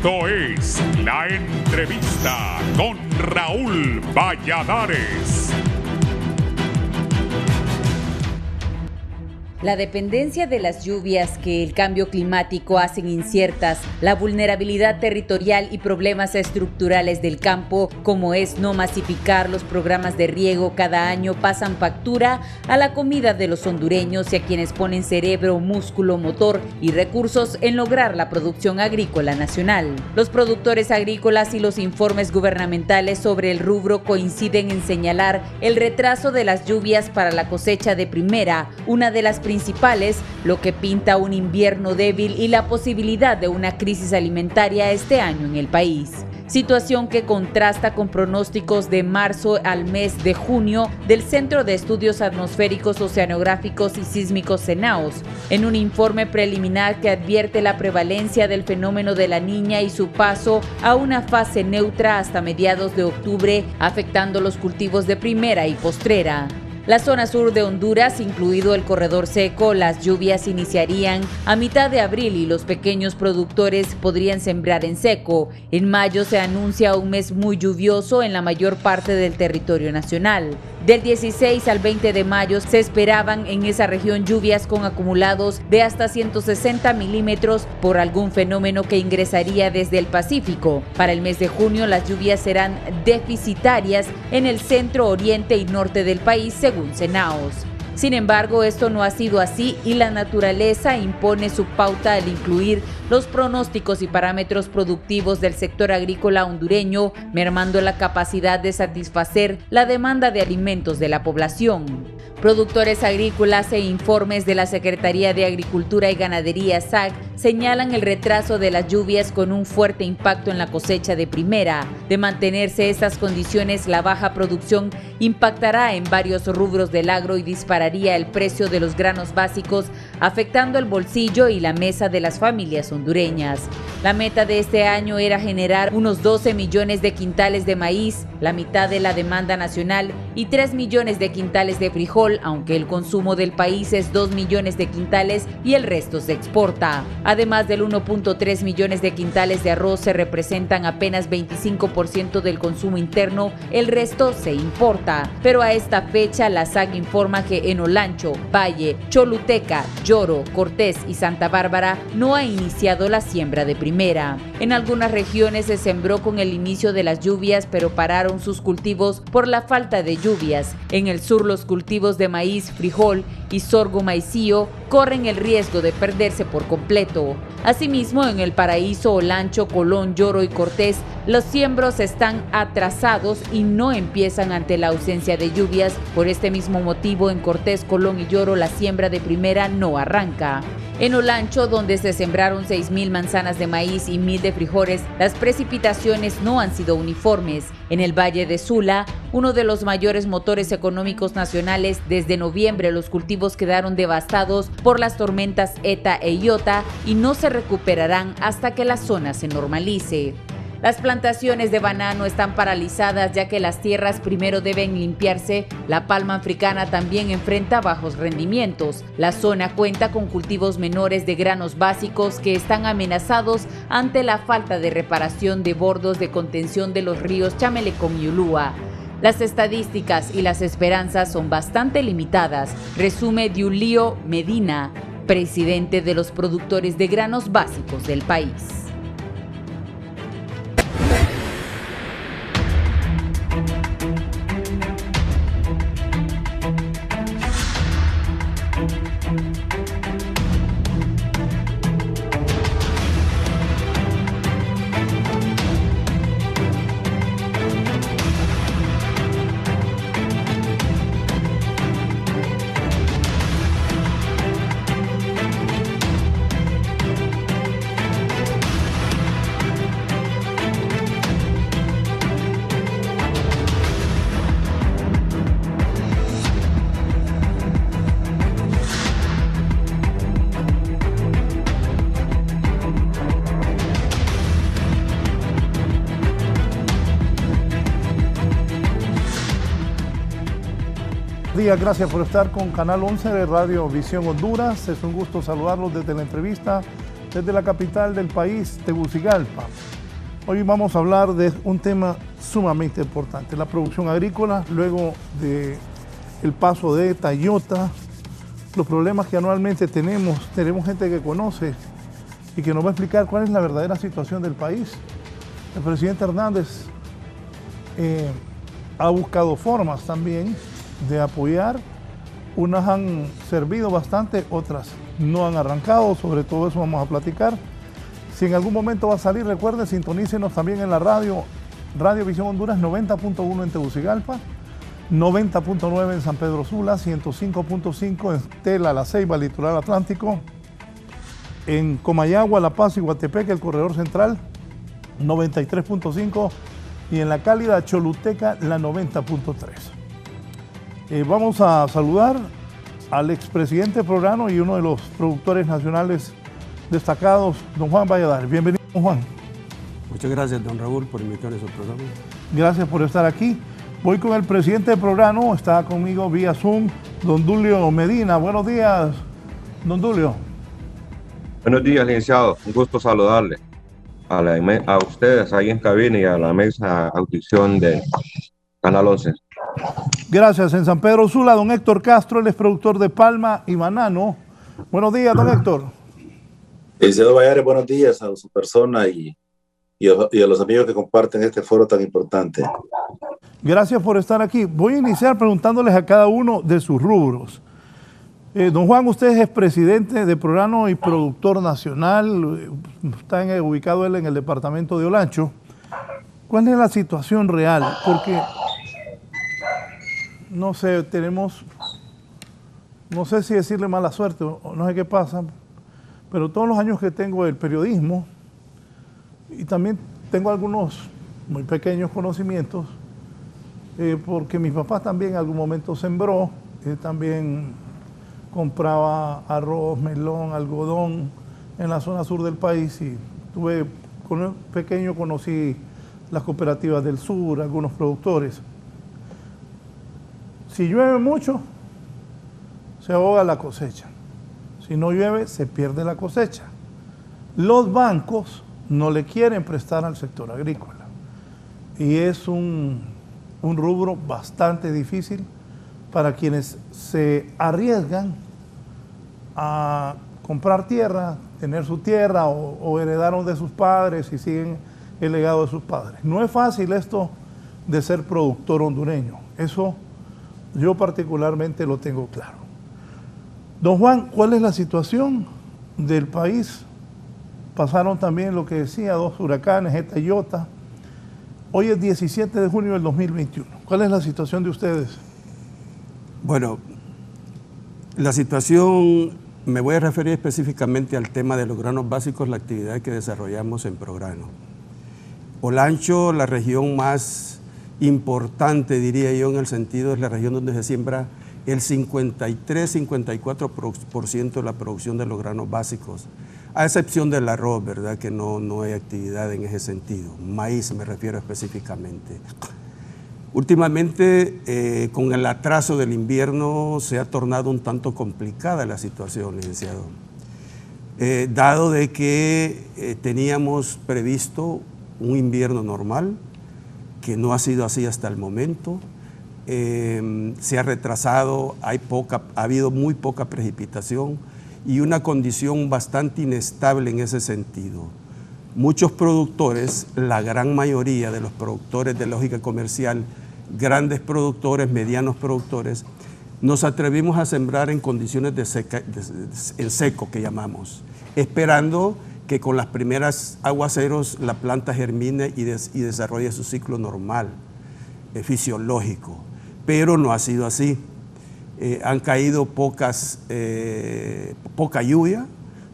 Esto es La Entrevista con Raúl Valladares. La dependencia de las lluvias que el cambio climático hacen inciertas, la vulnerabilidad territorial y problemas estructurales del campo, como es no masificar los programas de riego cada año, pasan factura a la comida de los hondureños y a quienes ponen cerebro, músculo, motor y recursos en lograr la producción agrícola nacional. Los productores agrícolas y los informes gubernamentales sobre el rubro coinciden en señalar el retraso de las lluvias para la cosecha de primera, una de las principales, lo que pinta un invierno débil y la posibilidad de una crisis alimentaria este año en el país. Situación que contrasta con pronósticos de marzo al mes de junio del Centro de Estudios Atmosféricos, Oceanográficos y Sísmicos CENAOS, en un informe preliminar que advierte la prevalencia del fenómeno de la Niña y su paso a una fase neutra hasta mediados de octubre, afectando los cultivos de primera y postrera. La zona sur de Honduras, incluido el corredor seco, las lluvias iniciarían a mitad de abril y los pequeños productores podrían sembrar en seco. En mayo se anuncia un mes muy lluvioso en la mayor parte del territorio nacional. Del 16 al 20 de mayo se esperaban en esa región lluvias con acumulados de hasta 160 milímetros por algún fenómeno que ingresaría desde el Pacífico. Para el mes de junio las lluvias serán deficitarias en el centro, oriente y norte del país, según CENAOS. Sin embargo, esto no ha sido así y la naturaleza impone su pauta al incluir los pronósticos y parámetros productivos del sector agrícola hondureño, mermando la capacidad de satisfacer la demanda de alimentos de la población. Productores agrícolas e informes de la Secretaría de Agricultura y Ganadería SAG señalan el retraso de las lluvias con un fuerte impacto en la cosecha de primera. De mantenerse estas condiciones, la baja producción impactará en varios rubros del agro y dispararía el precio de los granos básicos, afectando el bolsillo y la mesa de las familias hondureñas. La meta de este año era generar unos 12 millones de quintales de maíz, la mitad de la demanda nacional, y 3 millones de quintales de frijol, aunque el consumo del país es 2 millones de quintales y el resto se exporta. Además del 1.3 millones de quintales de arroz, se representan apenas 25% del consumo interno, el resto se importa. Pero a esta fecha la SAG informa que en Olancho, Valle, Choluteca, Lloro, Cortés y Santa Bárbara no ha iniciado la siembra de primera. En algunas regiones se sembró con el inicio de las lluvias, pero pararon sus cultivos por la falta de lluvias. En el sur los cultivos de maíz, frijol y sorgo maicillo corren el riesgo de perderse por completo. Asimismo, en el Paraíso, Olancho, Colón, Lloro y Cortés, los siembros están atrasados y no empiezan ante la ausencia de lluvias. Por este mismo motivo, en Cortés, Colón y Lloro, la siembra de primera no arranca. En Olancho, donde se sembraron 6,000 manzanas de maíz y 1,000 de frijoles, las precipitaciones no han sido uniformes. En el Valle de Sula, uno de los mayores motores económicos nacionales, desde noviembre los cultivos quedaron devastados por las tormentas Eta e Iota y no se recuperarán hasta que la zona se normalice. Las plantaciones de banano están paralizadas ya que las tierras primero deben limpiarse. La palma africana también enfrenta bajos rendimientos. La zona cuenta con cultivos menores de granos básicos que están amenazados ante la falta de reparación de bordos de contención de los ríos Chamelecón y Ulúa. Las estadísticas y las esperanzas son bastante limitadas, resume Diulio Medina, presidente de los productores de granos básicos del país. Días, gracias por estar con Canal 11 de Radio Visión Honduras. Es un gusto saludarlos desde la entrevista desde la capital del país, Tegucigalpa. Hoy vamos a hablar de un tema sumamente importante, la producción agrícola, luego del paso de ETA y OTA, los problemas que anualmente tenemos gente que conoce y que nos va a explicar cuál es la verdadera situación del país. El presidente Hernández ha buscado formas también de apoyar, unas han servido bastante, otras no han arrancado, sobre todo eso vamos a platicar. Si en algún momento va a salir, recuerden, sintonícenos también en la radio, Radio Visión Honduras 90.1 en Tegucigalpa, 90.9 en San Pedro Sula, 105.5 en Tela, La Ceiba, Litoral Atlántico, en Comayagua, La Paz y Guatepeque, el Corredor Central, 93.5 y en la cálida Choluteca, la 90.3. Vamos a saludar al expresidente Prograno y uno de los productores nacionales destacados, don Juan Valladares. Bienvenido, don Juan. Muchas gracias, don Raúl, por invitarme a su programa. Gracias por estar aquí. Voy con el presidente de Prograno, está conmigo vía Zoom, don Dulio Medina. Buenos días, don Dulio. Buenos días, licenciado. Un gusto saludarle a ustedes ahí en cabina y a la mesa audición de Canal 11. Gracias. En San Pedro Sula, don Héctor Castro, él es productor de Palma y Banano. Buenos días, don Héctor. Licenciado Valladares, buenos días a su persona y a los amigos que comparten este foro tan importante. Gracias por estar aquí. Voy a iniciar preguntándoles a cada uno de sus rubros. Don Juan, usted es presidente de Prograno y productor nacional, está ubicado él en el departamento de Olancho. ¿Cuál es la situación real? Porque, no sé, no sé si decirle mala suerte o no sé qué pasa, pero todos los años que tengo el periodismo, y también tengo algunos muy pequeños conocimientos, porque mi papá también en algún momento sembró, también compraba arroz, melón, algodón en la zona sur del país y pequeño conocí las cooperativas del sur, algunos productores. Si llueve mucho, se ahoga la cosecha. Si no llueve, se pierde la cosecha. Los bancos no le quieren prestar al sector agrícola y es un rubro bastante difícil para quienes se arriesgan a comprar tierra, tener su tierra o heredaron de sus padres y siguen el legado de sus padres. No es fácil esto de ser productor hondureño, eso yo particularmente lo tengo claro. Don Juan, ¿cuál es la situación del país? Pasaron también lo que decía, 2 huracanes, ETA y OTA. Hoy es 17 de junio del 2021. ¿Cuál es la situación de ustedes? Bueno, la situación, me voy a referir específicamente al tema de los granos básicos, la actividad que desarrollamos en Prograno. Olancho, la región más importante, diría yo, en el sentido, es la región donde se siembra el 53-54% de la producción de los granos básicos, a excepción del arroz, ¿verdad? Que no hay actividad en ese sentido. Maíz me refiero específicamente. Últimamente, con el atraso del invierno, se ha tornado un tanto complicada la situación, licenciado. Dado de que teníamos previsto un invierno normal, que no ha sido así hasta el momento, se ha retrasado, ha habido muy poca precipitación y una condición bastante inestable en ese sentido. Muchos productores, la gran mayoría de los productores de lógica comercial, grandes productores, medianos productores, nos atrevimos a sembrar en condiciones en seco, que llamamos, esperando que con las primeras aguaceros la planta germine y desarrolle su ciclo normal, fisiológico. Pero no ha sido así. Han caído poca lluvia,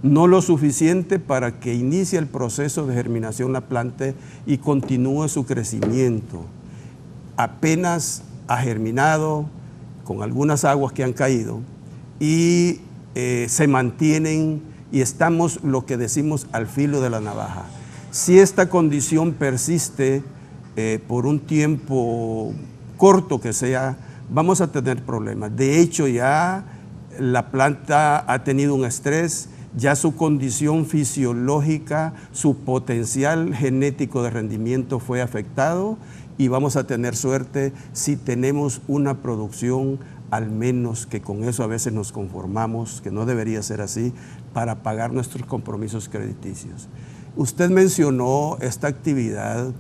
no lo suficiente para que inicie el proceso de germinación la planta y continúe su crecimiento. Apenas ha germinado con algunas aguas que han caído y se mantienen y estamos, lo que decimos, al filo de la navaja. Si esta condición persiste por un tiempo corto que sea, vamos a tener problemas. De hecho, ya la planta ha tenido un estrés, ya su condición fisiológica, su potencial genético de rendimiento fue afectado y vamos a tener suerte si tenemos una producción, al menos, que con eso a veces nos conformamos, que no debería ser así, para pagar nuestros compromisos crediticios. Usted mencionó esta actividad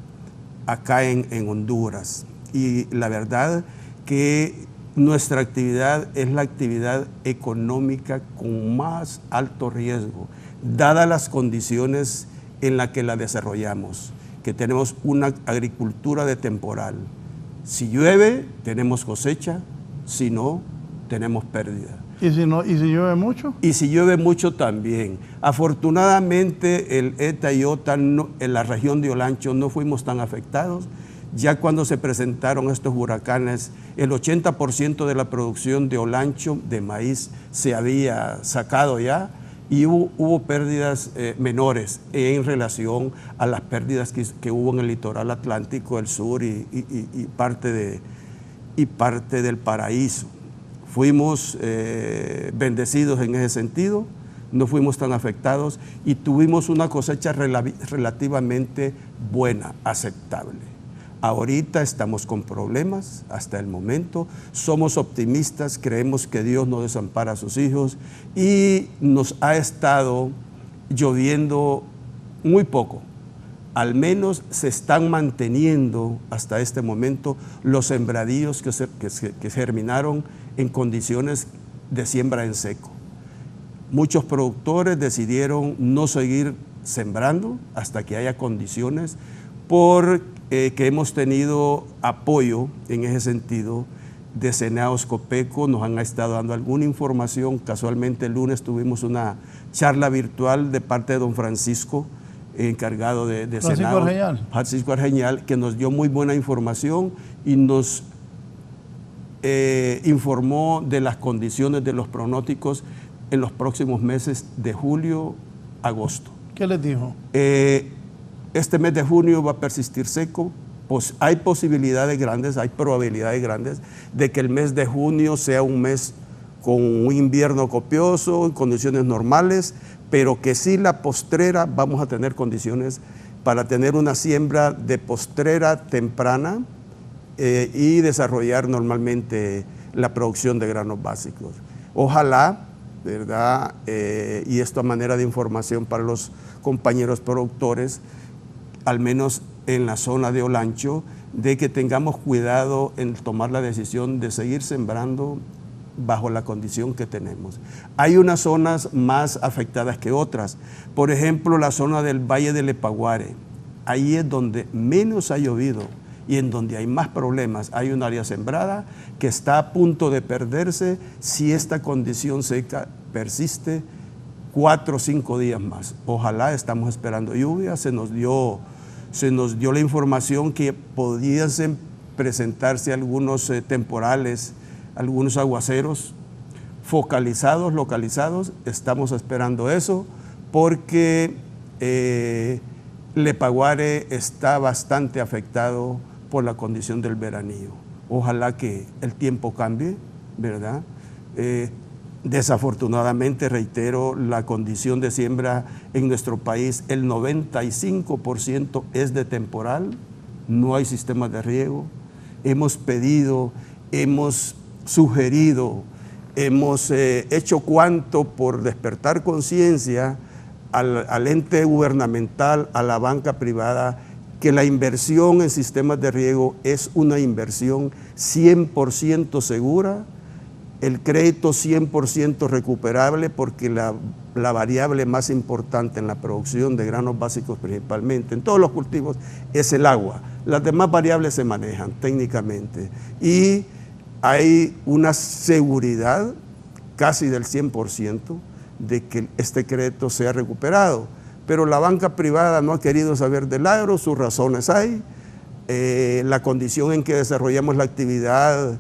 acá en Honduras y la verdad que nuestra actividad es la actividad económica con más alto riesgo, dadas las condiciones en las que la desarrollamos, que tenemos una agricultura de temporal. Si llueve, tenemos cosecha, si no, tenemos pérdida. ¿Y si llueve mucho? Y si llueve mucho también. Afortunadamente, el ETA y OTA en la región de Olancho no fuimos tan afectados. Ya cuando se presentaron estos huracanes, el 80% de la producción de Olancho, de maíz, se había sacado ya y hubo pérdidas menores en relación a las pérdidas que hubo en el litoral atlántico, el sur y parte del Paraíso. Fuimos bendecidos en ese sentido, no fuimos tan afectados y tuvimos una cosecha relativamente buena, aceptable. Ahorita estamos con problemas hasta el momento, somos optimistas, creemos que Dios no desampara a sus hijos y nos ha estado lloviendo muy poco. Al menos se están manteniendo hasta este momento los sembradíos que germinaron en condiciones de siembra en seco. Muchos productores decidieron no seguir sembrando hasta que haya condiciones porque hemos tenido apoyo en ese sentido de Senaos Copeco, nos han estado dando alguna información. Casualmente el lunes tuvimos una charla virtual de parte de don Francisco, encargado de Senaos, Francisco Argeñal, que nos dio muy buena información y nos informó de las condiciones de los pronósticos en los próximos meses de julio, agosto. ¿Qué les dijo? Este mes de junio va a persistir seco, pues hay posibilidades grandes, hay probabilidades grandes de que el mes de junio sea un mes con un invierno copioso, en condiciones normales, pero que sí la postrera vamos a tener condiciones para tener una siembra de postrera temprana y desarrollar normalmente la producción de granos básicos. Ojalá, ¿verdad? Y esto a manera de información para los compañeros productores, al menos en la zona de Olancho, de que tengamos cuidado en tomar la decisión de seguir sembrando bajo la condición que tenemos. Hay unas zonas más afectadas que otras. Por ejemplo, la zona del Valle del Epaguare. Ahí es donde menos ha llovido y en donde hay más problemas. Hay un área sembrada que está a punto de perderse si esta condición seca persiste 4 o 5 días más. Ojalá, estamos esperando lluvia. Se nos dio la información que podían presentarse algunos temporales, algunos aguaceros focalizados, localizados. Estamos esperando eso porque Lepaguare está bastante afectado por la condición del veranillo. Ojalá que el tiempo cambie, ¿verdad? Desafortunadamente, reitero, la condición de siembra en nuestro país, el 95% es de temporal, no hay sistemas de riego. Hemos pedido, hemos sugerido, hemos hecho cuanto por despertar conciencia al ente gubernamental, a la banca privada, que la inversión en sistemas de riego es una inversión 100% segura, el crédito 100% recuperable, porque la variable más importante en la producción de granos básicos principalmente, en todos los cultivos, es el agua. Las demás variables se manejan técnicamente y hay una seguridad casi del 100% de que este crédito sea recuperado. Pero la banca privada no ha querido saber del agro, sus razones hay. La condición en que desarrollamos la actividad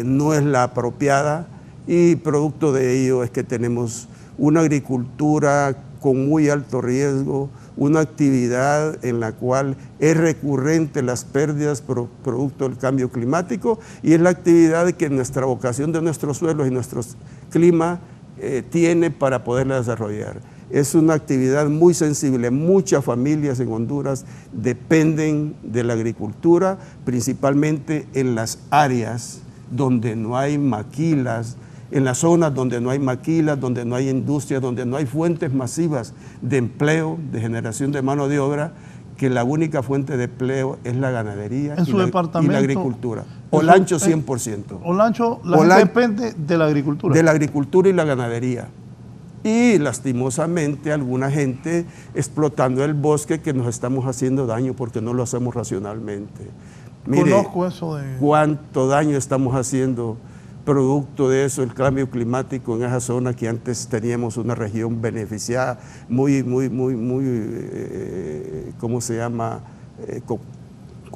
no es la apropiada y producto de ello es que tenemos una agricultura con muy alto riesgo, una actividad en la cual es recurrente las pérdidas producto del cambio climático y es la actividad que nuestra vocación de nuestros suelos y nuestro clima tiene para poderla desarrollar. Es una actividad muy sensible. Muchas familias en Honduras dependen de la agricultura, principalmente en las áreas donde no hay maquilas, en las zonas donde no hay maquilas, donde no hay industria, donde no hay fuentes masivas de empleo, de generación de mano de obra, que la única fuente de empleo es la ganadería y la agricultura. Olancho 100%. Olancho, la gente depende de la agricultura. De la agricultura y la ganadería. Y lastimosamente alguna gente explotando el bosque, que nos estamos haciendo daño porque no lo hacemos racionalmente. Mire, conozco eso de... cuánto daño estamos haciendo producto de eso, el cambio climático en esa zona que antes teníamos una región beneficiada, ¿cómo se llama? Con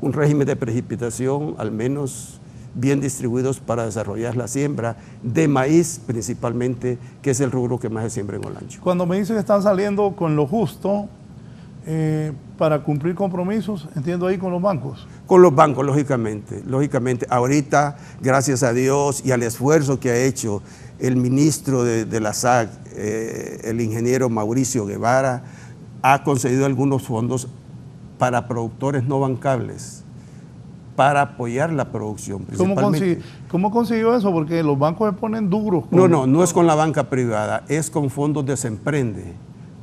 un régimen de precipitación al menos bien distribuidos para desarrollar la siembra de maíz principalmente, que es el rubro que más se siembra en Olancho. Cuando me dice que están saliendo con lo justo para cumplir compromisos, entiendo ahí con los bancos. Con los bancos, lógicamente. Ahorita, gracias a Dios y al esfuerzo que ha hecho el ministro de la SAC, el ingeniero Mauricio Guevara, ha concedido algunos fondos para productores no bancables, para apoyar la producción. ¿Cómo consiguió eso? Porque los bancos se ponen duros. No es con la banca privada, es con fondos de Semprende,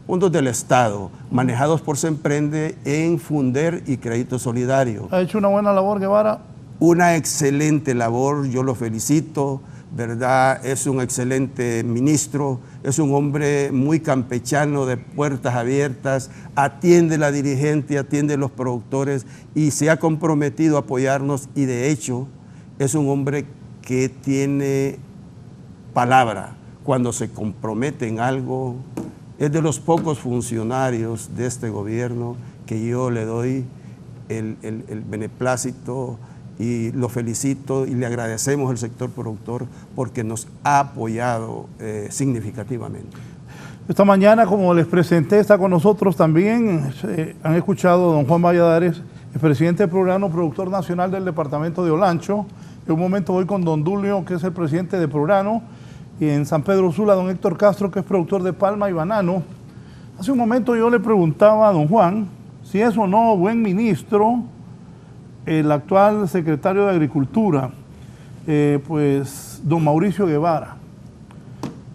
fondos del Estado, manejados por Semprende en Funder y Crédito Solidario. ¿Ha hecho una buena labor, Guevara? Una excelente labor, yo lo felicito, ¿verdad? Es un excelente ministro, es un hombre muy campechano, de puertas abiertas, atiende a la dirigente, atiende a los productores y se ha comprometido a apoyarnos, y de hecho es un hombre que tiene palabra. Cuando se compromete en algo, es de los pocos funcionarios de este gobierno que yo le doy el beneplácito y lo felicito y le agradecemos al sector productor porque nos ha apoyado significativamente. Esta mañana, como les presenté, está con nosotros también, han escuchado a don Juan Valladares, el presidente del Programa Productor Nacional del departamento de Olancho. En un momento voy con don Dulio, que es el presidente de Programa, y en San Pedro Sula, don Héctor Castro, que es productor de palma y banano. Hace un momento yo le preguntaba a don Juan si es o no buen ministro el actual secretario de Agricultura, pues don Mauricio Guevara.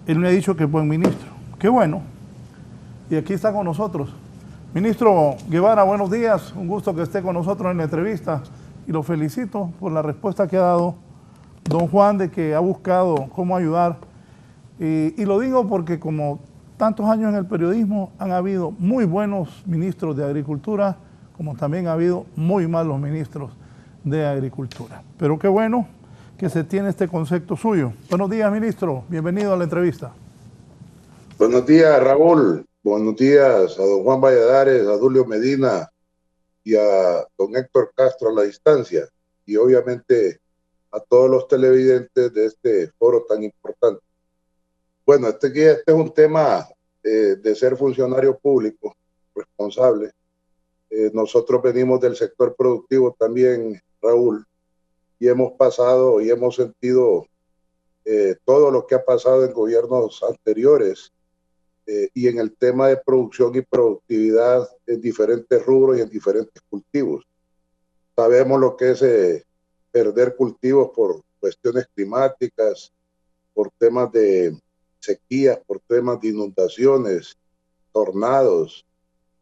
Él me ha dicho que es buen ministro. Qué bueno. Y aquí está con nosotros. Ministro Guevara, buenos días. Un gusto que esté con nosotros en la entrevista. Y lo felicito por la respuesta que ha dado don Juan, de que ha buscado cómo ayudar. Y lo digo porque como tantos años en el periodismo han habido muy buenos ministros de Agricultura, como también ha habido muy malos ministros de Agricultura. Pero qué bueno que se tiene este concepto suyo. Buenos días, ministro. Bienvenido a la entrevista. Buenos días, Raúl. Buenos días a don Juan Valladares, a Dulio Medina y a don Héctor Castro a la distancia. Y obviamente a todos los televidentes de este foro tan importante. Bueno, este es un tema de ser funcionario público responsable. Nosotros venimos del sector productivo también, Raúl, y hemos pasado y hemos sentido todo lo que ha pasado en gobiernos anteriores y en el tema de producción y productividad en diferentes rubros y en diferentes cultivos. Sabemos lo que es perder cultivos por cuestiones climáticas, por temas de sequías, por temas de inundaciones, tornados,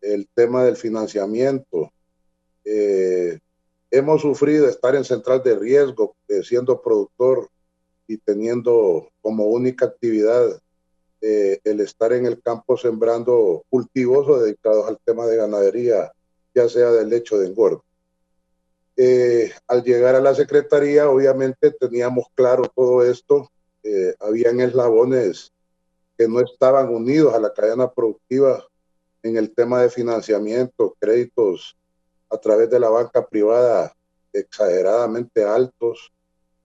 el tema del financiamiento. Hemos sufrido estar en central de riesgo, siendo productor y teniendo como única actividad el estar en el campo sembrando cultivos o dedicados al tema de ganadería, ya sea de leche o de engordo. Al llegar a la Secretaría, obviamente teníamos claro todo esto. Habían eslabones que no estaban unidos a la cadena productiva en el tema de financiamiento, créditos a través de la banca privada exageradamente altos.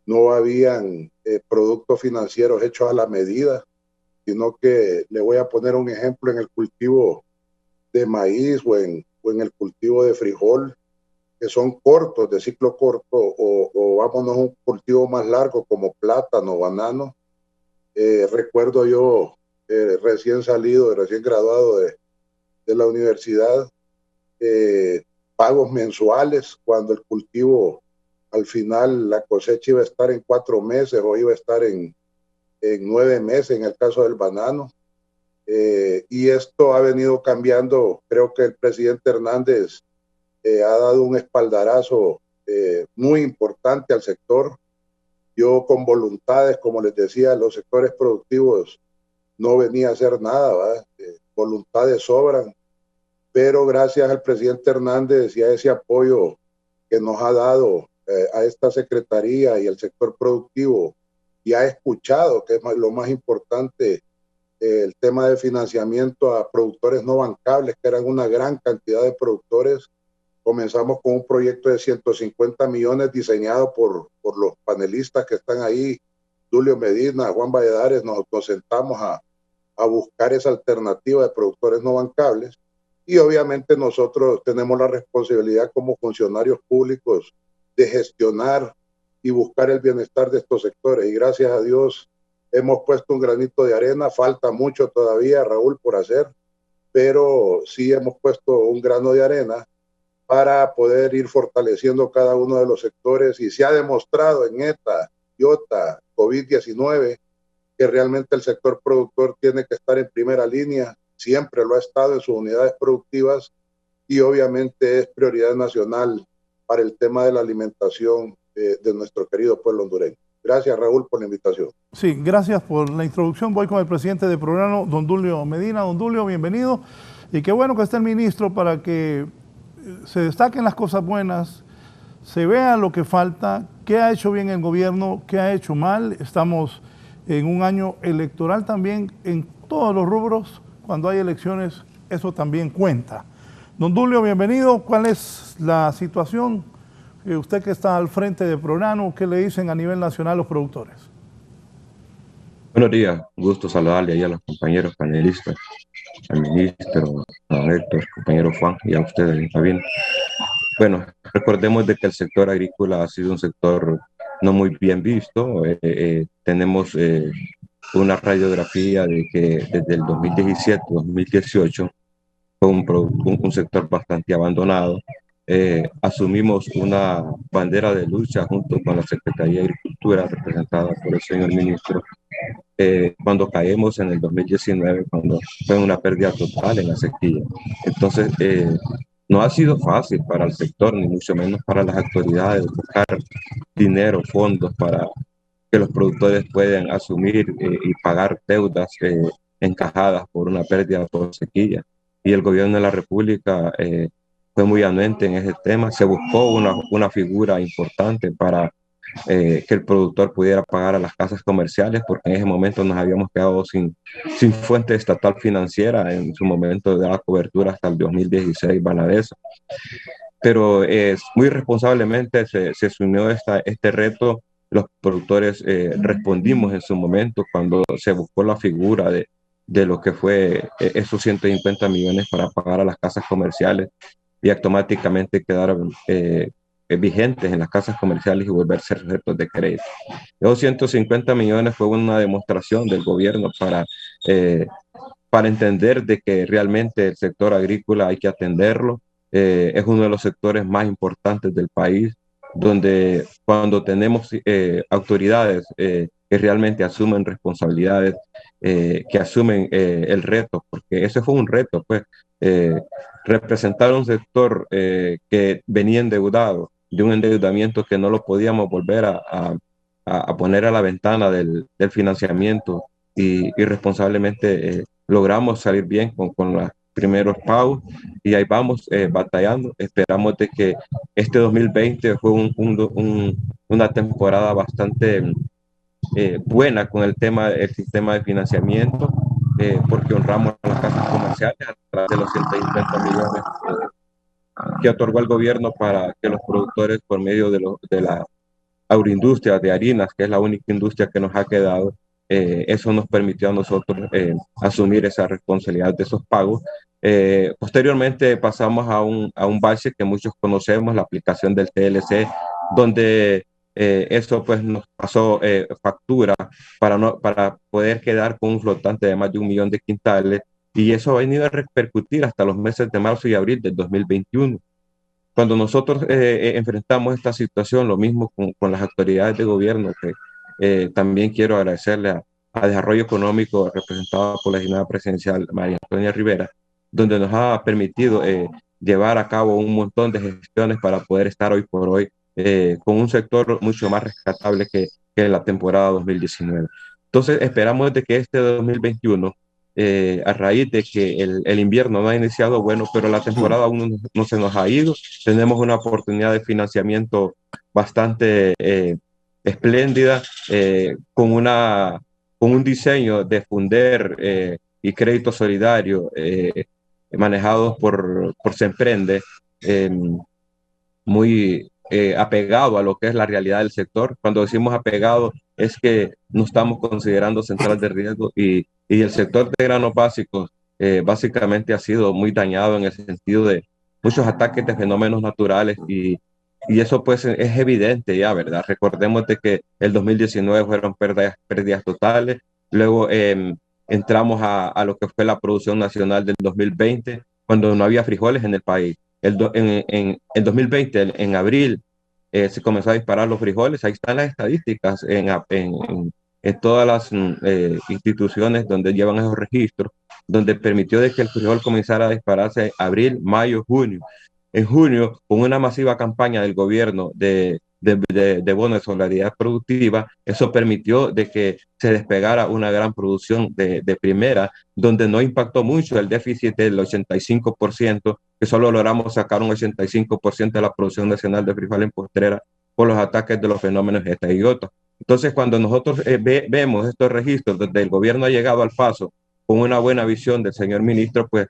No habían productos financieros hechos a la medida, sino que le voy a poner un ejemplo en el cultivo de maíz o en el cultivo de frijol, que son cortos, de ciclo corto, o vámonos a un cultivo más largo como plátano, banano. Recuerdo yo, recién salido, recién graduado de la universidad, pagos mensuales cuando el cultivo, al final la cosecha iba a estar en 4 meses o iba a estar en 9 meses en el caso del banano. Y esto ha venido cambiando. Creo que el presidente Hernández ha dado un espaldarazo muy importante al sector. Yo con voluntades, como les decía, los sectores productivos no venía a hacer nada, voluntades sobran, pero gracias al presidente Hernández y a ese apoyo que nos ha dado a esta secretaría y al sector productivo, y ha escuchado, que es lo más importante, el tema de financiamiento a productores no bancables, que eran una gran cantidad de productores. Comenzamos con un proyecto de 150 millones diseñado por los panelistas que están ahí, Dulio Medina, Juan Valladares. Nos sentamos a buscar esa alternativa de productores no bancables, y obviamente nosotros tenemos la responsabilidad como funcionarios públicos de gestionar y buscar el bienestar de estos sectores, y gracias a Dios hemos puesto un granito de arena. Falta mucho todavía, Raúl, por hacer, pero sí hemos puesto un grano de arena para poder ir fortaleciendo cada uno de los sectores, y se ha demostrado en ETA, IOTA, COVID-19, que realmente el sector productor tiene que estar en primera línea, siempre lo ha estado en sus unidades productivas, y obviamente es prioridad nacional para el tema de la alimentación de nuestro querido pueblo hondureño. Gracias, Raúl, por la invitación. Sí, gracias por la introducción. Voy con el presidente del programa, don Dulio Medina. Don Dulio, bienvenido. Y qué bueno que esté el ministro para que se destaquen las cosas buenas, se vea lo que falta, qué ha hecho bien el gobierno, qué ha hecho mal. Estamos en un año electoral también en todos los rubros. Cuando hay elecciones, eso también cuenta. Don Dulio, bienvenido. ¿Cuál es la situación? Usted que está al frente del programa, ¿qué le dicen a nivel nacional los productores? Buenos días, un gusto saludarle ahí a los compañeros panelistas, al ministro, a Héctor, compañero Juan, y a ustedes está bien. Bueno, recordemos de que el sector agrícola ha sido un sector no muy bien visto. Tenemos una radiografía de que desde el 2017-2018 fue un sector bastante abandonado. Asumimos una bandera de lucha junto con la Secretaría de Agricultura, representada por el señor ministro, cuando caemos en el 2019, cuando fue una pérdida total en la sequía. Entonces, no ha sido fácil para el sector, ni mucho menos para las autoridades, buscar dinero, fondos para que los productores puedan asumir y pagar deudas encajadas por una pérdida por sequía. Y el gobierno de la República fue muy anuente en ese tema. Se buscó una figura importante para que el productor pudiera pagar a las casas comerciales, porque en ese momento nos habíamos quedado sin fuente estatal financiera. En su momento daba cobertura hasta el 2016 Banadeso. Pero muy responsablemente se asumió este reto. Los productores respondimos en su momento cuando se buscó la figura de lo que fue esos 150 millones para pagar a las casas comerciales, y automáticamente quedaron vigentes en las casas comerciales y volverse sujetos de crédito. Esos 150 millones fue una demostración del gobierno para entender de que realmente el sector agrícola hay que atenderlo. Es uno de los sectores más importantes del país, donde cuando tenemos autoridades que realmente asumen responsabilidades, que asumen el reto, porque ese fue un reto, pues, representar un sector que venía endeudado, de un endeudamiento que no lo podíamos volver a poner a la ventana del financiamiento, y responsablemente logramos salir bien con los primeros pagos, y ahí vamos batallando. Esperamos de que este 2020 fue una temporada bastante buena con el sistema de financiamiento, porque honramos a las casas comerciales a través de los 150 millones que otorgó el gobierno para que los productores, por medio de la agroindustria de harinas, que es la única industria que nos ha quedado, eso nos permitió a nosotros asumir esa responsabilidad de esos pagos. Posteriormente pasamos a un bache que muchos conocemos, la aplicación del TLC, donde eso pues nos pasó factura para poder quedar con un flotante de más de 1 millón de quintales, y eso ha venido a repercutir hasta los meses de marzo y abril del 2021. Cuando nosotros enfrentamos esta situación, lo mismo con las autoridades de gobierno, que también quiero agradecerle a Desarrollo Económico, representada por la Senada Presidencial María Antonia Rivera, donde nos ha permitido llevar a cabo un montón de gestiones para poder estar hoy por hoy con un sector mucho más rescatable que en la temporada 2019. Entonces, esperamos de que este 2021, a raíz de que el invierno no ha iniciado bueno, pero la temporada aún no se nos ha ido, tenemos una oportunidad de financiamiento bastante espléndida, con un diseño de Funder y crédito solidario manejados por Semprende, muy apegado a lo que es la realidad del sector. Cuando decimos apegado, es que no estamos considerando central de riesgo, y el sector de granos básicos básicamente ha sido muy dañado en el sentido de muchos ataques de fenómenos naturales, y eso pues es evidente ya, ¿verdad? Recordemos de que el 2019 fueron pérdidas totales, luego entramos a lo que fue la producción nacional del 2020, cuando no había frijoles en el país. En 2020, en abril, se comenzó a disparar los frijoles. Ahí están las estadísticas en todas las instituciones donde llevan esos registros, donde permitió de que el frijol comenzara a dispararse en abril, mayo, junio. En junio, con una masiva campaña del gobierno de bono de solidaridad productiva, eso permitió de que se despegara una gran producción de primera, donde no impactó mucho el déficit del 85%, que solo logramos sacar un 85% de la producción nacional de frijol en postrera por los ataques de los fenómenos Eta y Iota. Entonces, cuando nosotros vemos estos registros donde el gobierno ha llegado al paso con una buena visión del señor ministro, pues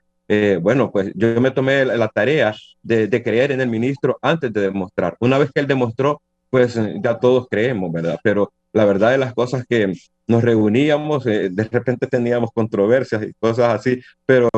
bueno, pues yo me tomé la tarea de creer en el ministro antes de demostrar. Una vez que él demostró, pues ya todos creemos, ¿verdad? Pero la verdad de las cosas que nos reuníamos, de repente teníamos controversias y cosas así, pero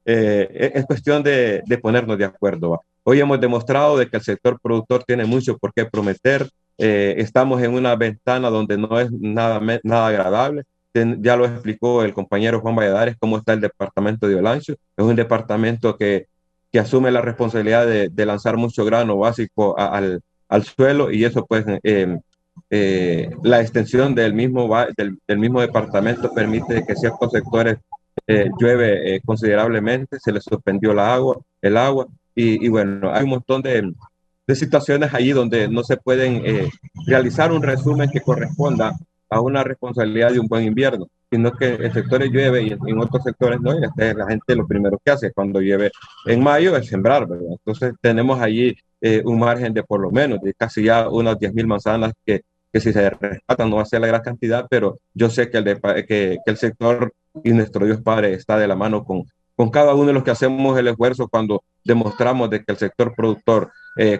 es cuestión de ponernos de acuerdo, ¿va? Hoy hemos demostrado de que el sector productor tiene mucho por qué prometer. Estamos en una ventana donde no es nada agradable. Ya lo explicó el compañero Juan Valladares, cómo está el departamento de Olancho. Es un departamento que asume la responsabilidad de lanzar mucho grano básico al suelo, y eso pues la extensión del mismo departamento permite que ciertos sectores llueve considerablemente, se les suspendió el agua, y bueno, hay un montón de situaciones allí donde no se pueden realizar un resumen que corresponda a una responsabilidad de un buen invierno, sino que en sectores llueve y en otros sectores no, y la gente lo primero que hace cuando llueve en mayo es sembrar, ¿verdad? Entonces tenemos allí un margen de por lo menos de casi ya unas 10,000 manzanas que si se rescatan no va a ser la gran cantidad, pero yo sé que el sector y nuestro Dios Padre está de la mano con cada uno de los que hacemos el esfuerzo cuando demostramos de que el sector productor,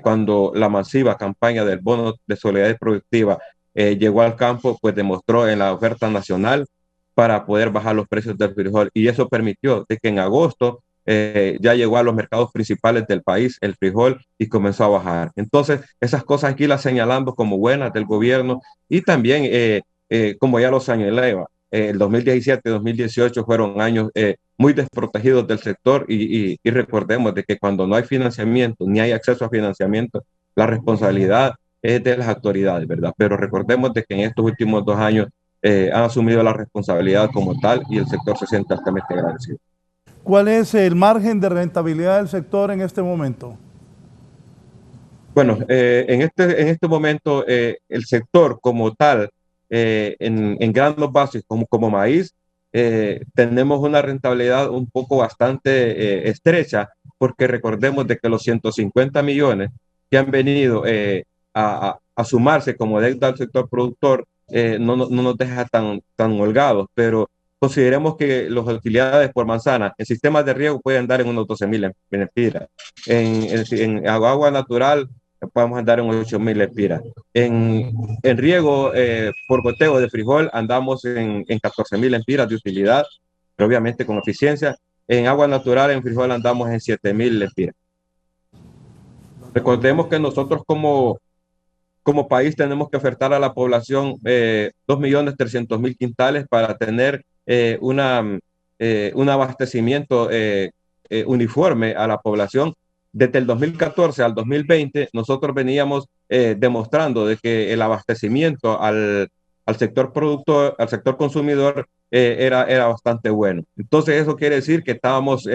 cuando la masiva campaña del bono de solidaridad productiva llegó al campo, pues demostró en la oferta nacional para poder bajar los precios del frijol, y eso permitió de que en agosto ya llegó a los mercados principales del país el frijol y comenzó a bajar. Entonces, esas cosas aquí las señalamos como buenas del gobierno, y también, como ya lo señalaba, el 2017 y 2018 fueron años muy desprotegidos del sector, y recordemos de que cuando no hay financiamiento, ni hay acceso a financiamiento, la responsabilidad es de las autoridades, ¿verdad? Pero recordemos de que en estos últimos 2 años han asumido la responsabilidad como tal, y el sector se siente altamente agradecido. ¿Cuál es el margen de rentabilidad del sector en este momento? Bueno, en este momento el sector como tal, en granos básicos como maíz, tenemos una rentabilidad un poco bastante estrecha, porque recordemos de que los 150 millones que han venido a sumarse como deuda al sector productor no nos deja tan holgados, pero consideremos que las utilidades por manzana en sistemas de riego pueden dar en unos 12,000 lempiras. En agua natural podemos andar en 8,000 lempiras. En riego por goteo de frijol andamos en 14,000 lempiras de utilidad, pero obviamente con eficiencia. En agua natural, en frijol, andamos en 7,000 lempiras. Recordemos que nosotros como sector productor tenemos mucho por qué prometer. Estamos en una ventana donde no es nada agradable. Tenemos que empezar a trabajar como país tenemos que ofertar a la población 2.300.000 quintales para tener un abastecimiento uniforme a la población. Desde el 2014 al 2020, nosotros veníamos demostrando de que el abastecimiento al sector productor, al sector consumidor, era bastante bueno. Entonces, eso quiere decir que estábamos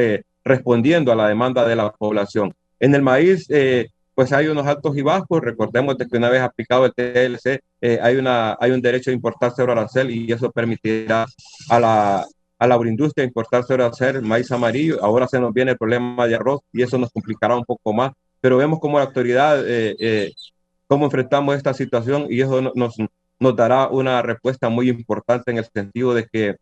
respondiendo a la demanda de la población. En el maíz, pues hay unos altos y bajos. Recordemos de que una vez aplicado el TLC, hay un derecho de importar cero arancel, y eso permitirá a la agroindustria importar cero arancel maíz amarillo. Ahora se nos viene el problema de arroz y eso nos complicará un poco más, pero vemos como la autoridad cómo enfrentamos esta situación, y eso nos dará una respuesta muy importante en el sentido de que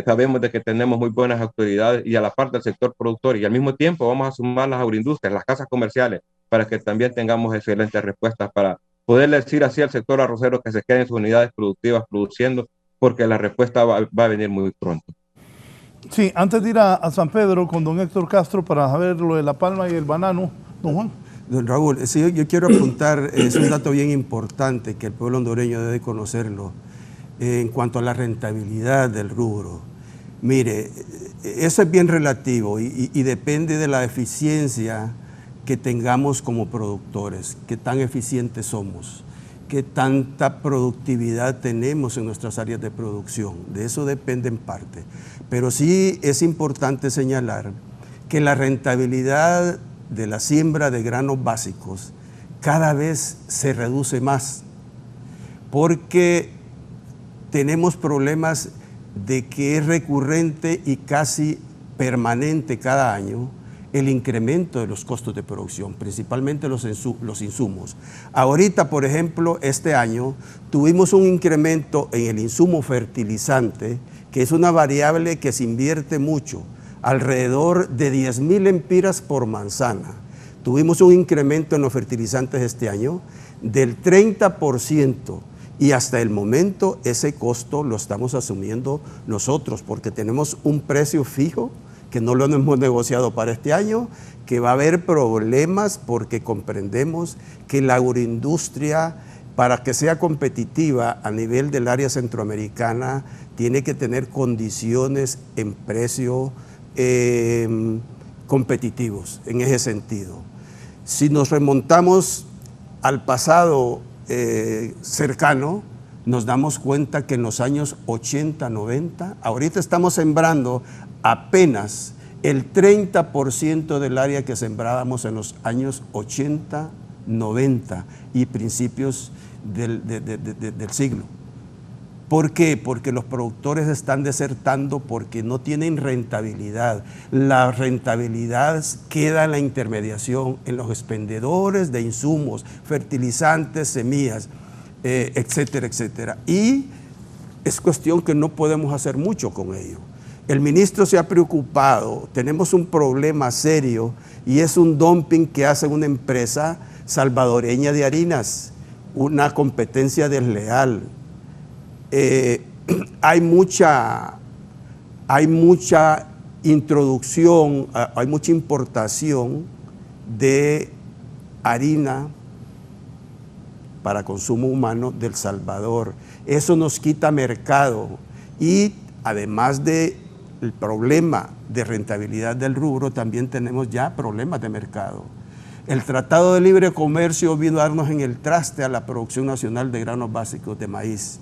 sabemos de que tenemos muy buenas autoridades y a la parte del sector productor, y al mismo tiempo vamos a sumar las agroindustrias, las casas comerciales, para que también tengamos excelentes respuestas para poder decir así al sector arrocero que se quede en sus unidades productivas produciendo, porque la respuesta va a venir muy pronto. Sí, antes de ir a San Pedro con don Héctor Castro para saber lo de la palma y el banano, don Juan. Don Raúl, sí, yo quiero apuntar, es un dato bien importante que el pueblo hondureño debe conocerlo, en cuanto a la rentabilidad del rubro. Mire, eso es bien relativo y depende de la eficiencia que tengamos como productores, qué tan eficientes somos, qué tanta productividad tenemos en nuestras áreas de producción. De eso depende en parte. Pero sí es importante señalar que la rentabilidad de la siembra de granos básicos cada vez se reduce más, porque tenemos problemas de que es recurrente y casi permanente cada año el incremento de los costos de producción, principalmente los insumos. Ahorita, por ejemplo, este año tuvimos un incremento en el insumo fertilizante, que es una variable que se invierte mucho, alrededor de 10.000 empiras por manzana. Tuvimos un incremento en los fertilizantes este año del 30%, y hasta el momento ese costo lo estamos asumiendo nosotros, porque tenemos un precio fijo que no lo hemos negociado para este año, que va a haber problemas porque comprendemos que la agroindustria, para que sea competitiva a nivel del área centroamericana, tiene que tener condiciones en precio competitivos en ese sentido. Si nos remontamos al pasado cercano, nos damos cuenta que en los años 80, 90, ahorita estamos sembrando apenas el 30% del área que sembrábamos en los años 80, 90 y principios del siglo. ¿Por qué? Porque los productores están desertando porque no tienen rentabilidad. La rentabilidad queda en la intermediación, en los expendedores de insumos, fertilizantes, semillas, etcétera, etcétera. Y es cuestión que no podemos hacer mucho con ello. El ministro se ha preocupado, tenemos un problema serio y es un dumping que hace una empresa salvadoreña de harinas, una competencia desleal. Hay mucha introducción, hay mucha importación de harina para consumo humano del Salvador. Eso nos quita mercado y además del problema de rentabilidad del rubro, también tenemos ya problemas de mercado. El Tratado de Libre Comercio vino a darnos en el traste a la producción nacional de granos básicos de maíz.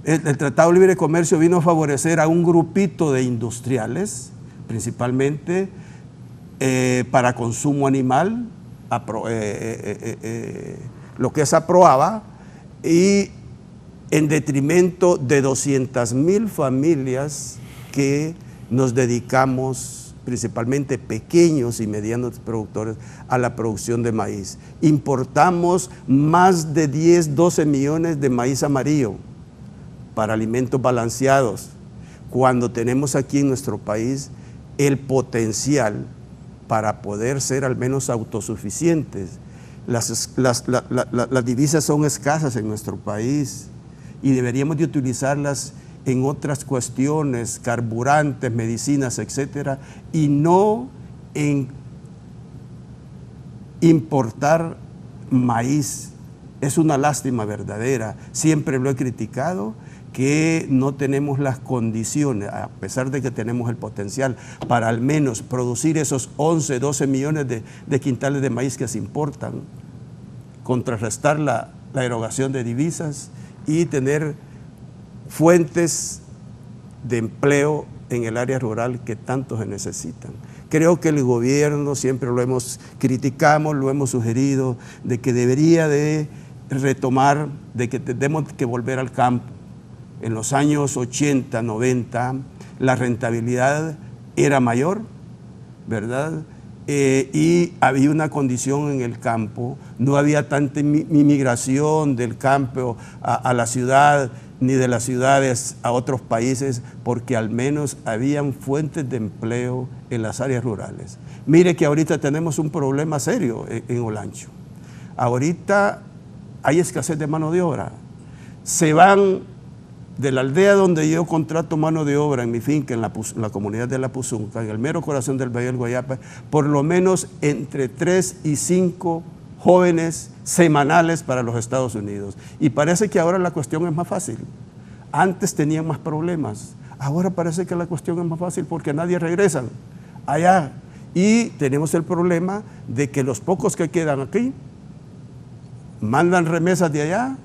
El Tratado de Libre Comercio vino a favorecer a un grupito de industriales, principalmente para consumo animal, lo que es aprobaba, y en detrimento de 200.000 familias que nos dedicamos, principalmente pequeños y medianos productores, a la producción de maíz. Importamos más de 10, 12 millones de maíz amarillo para alimentos balanceados, cuando tenemos aquí en nuestro país el potencial para poder ser al menos autosuficientes. Las divisas son escasas en nuestro país y deberíamos de utilizarlas en otras cuestiones, carburantes, medicinas, etcétera, y no en importar maíz Es una lástima verdadera. Siempre lo he criticado, que no tenemos las condiciones, a pesar de que tenemos el potencial, para al menos producir esos 11, 12 millones de quintales de maíz que se importan, contrarrestar la erogación de divisas y tener fuentes de empleo en el área rural que tanto se necesitan. Creo que el gobierno, siempre lo hemos criticado, lo hemos sugerido, de que debería de retomar, de que tenemos que volver al campo. En los años 80, 90, la rentabilidad era mayor, ¿verdad? Y había una condición en el campo, no había tanta inmigración del campo a la ciudad, ni de las ciudades a otros países, porque al menos habían fuentes de empleo en las áreas rurales. Mire que ahorita tenemos un problema serio en Olancho. Ahorita hay escasez de mano de obra. Se van de la aldea donde yo contrato mano de obra en mi finca, en la comunidad de La Puzunca, en el mero corazón del Valle del Guayapa, por lo menos entre 3 y 5 jóvenes semanales para los Estados Unidos. Y parece que ahora la cuestión es más fácil. Antes tenían más problemas. Ahora parece que la cuestión es más fácil porque nadie regresan allá. Y tenemos el problema de que los pocos que quedan aquí mandan remesas de allá.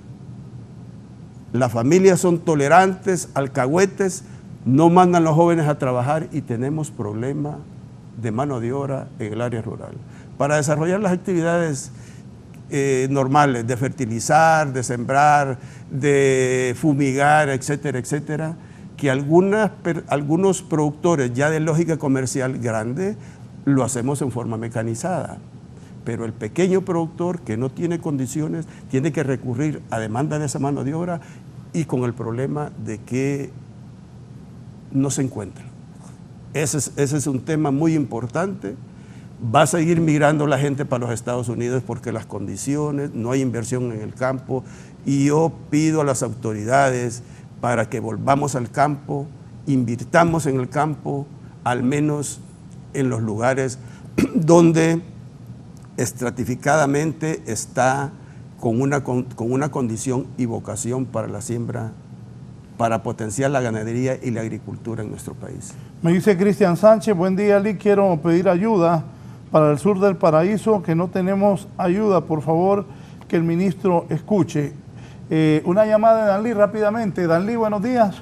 Las familias son tolerantes, alcahuetes, no mandan a los jóvenes a trabajar y tenemos problema de mano de obra en el área rural. Para desarrollar las actividades normales de fertilizar, de sembrar, de fumigar, etcétera, etcétera, que algunos productores ya de lógica comercial grande lo hacemos en forma mecanizada. Pero el pequeño productor que no tiene condiciones tiene que recurrir a demanda de esa mano de obra y con el problema de que no se encuentra. Ese es un tema muy importante. Va a seguir migrando la gente para los Estados Unidos porque las condiciones, no hay inversión en el campo, y yo pido a las autoridades para que volvamos al campo, invirtamos en el campo, al menos en los lugares donde estratificadamente está con una condición y vocación para la siembra, para potenciar la ganadería y la agricultura en nuestro país. Me dice Cristian Sánchez, buen día, Ali, quiero pedir ayuda para el sur del paraíso, que no tenemos ayuda, por favor, que el ministro escuche. Una llamada de Danlí rápidamente. Danlí, buenos días.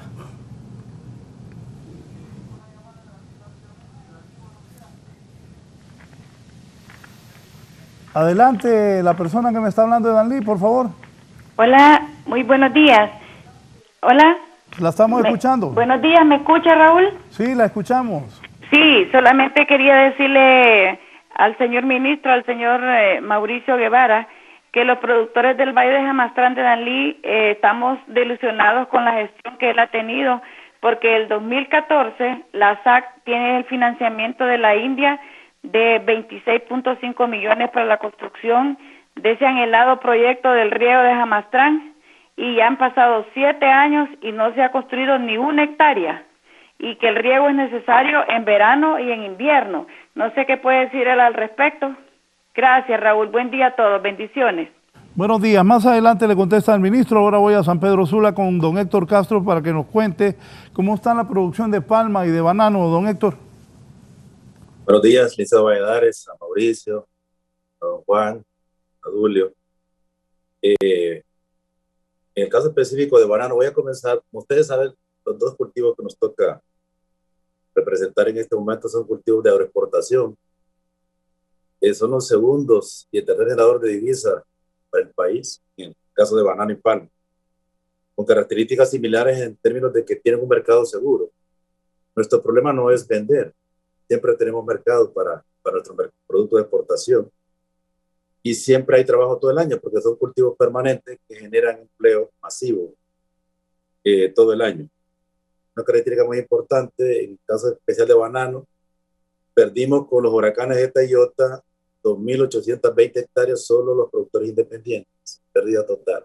Adelante, la persona que me está hablando de Danlí, por favor. Hola, muy buenos días. Hola. La estamos escuchando. Buenos días, ¿me escucha, Raúl? Sí, la escuchamos. Sí, solamente quería decirle al señor ministro, al señor Mauricio Guevara, que los productores del Valle de Jamastrán de Danlí estamos desilusionados con la gestión que él ha tenido, porque el 2014 la SAC tiene el financiamiento de la India de 26.5 millones para la construcción de ese anhelado proyecto del riego de Jamastrán, y ya han pasado 7 años y no se ha construido ni una hectárea, y que el riego es necesario en verano y en invierno. No sé qué puede decir él al respecto. Gracias, Raúl. Buen día a todos. Bendiciones. Buenos días. Más adelante le contesta al ministro. Ahora voy a San Pedro Sula con don Héctor Castro para que nos cuente cómo está la producción de palma y de banano, don Héctor. Buenos días, licenciado Valladares, a Mauricio, a don Juan, a Julio. En el caso específico de banano, voy a comenzar. Como ustedes saben, los dos cultivos que nos toca representar en este momento son cultivos de agroexportación. Son los segundos y el tercer generador de divisa para el país, en el caso de banano y palma, con características similares en términos de que tienen un mercado seguro. Nuestro problema no es vender, siempre tenemos mercado para nuestro producto de exportación, y siempre hay trabajo todo el año porque son cultivos permanentes que generan empleo masivo todo el año. Una característica muy importante en el caso especial de banano, perdimos con los huracanes Eta y Iota 2.820 hectáreas solo los productores independientes, pérdida total.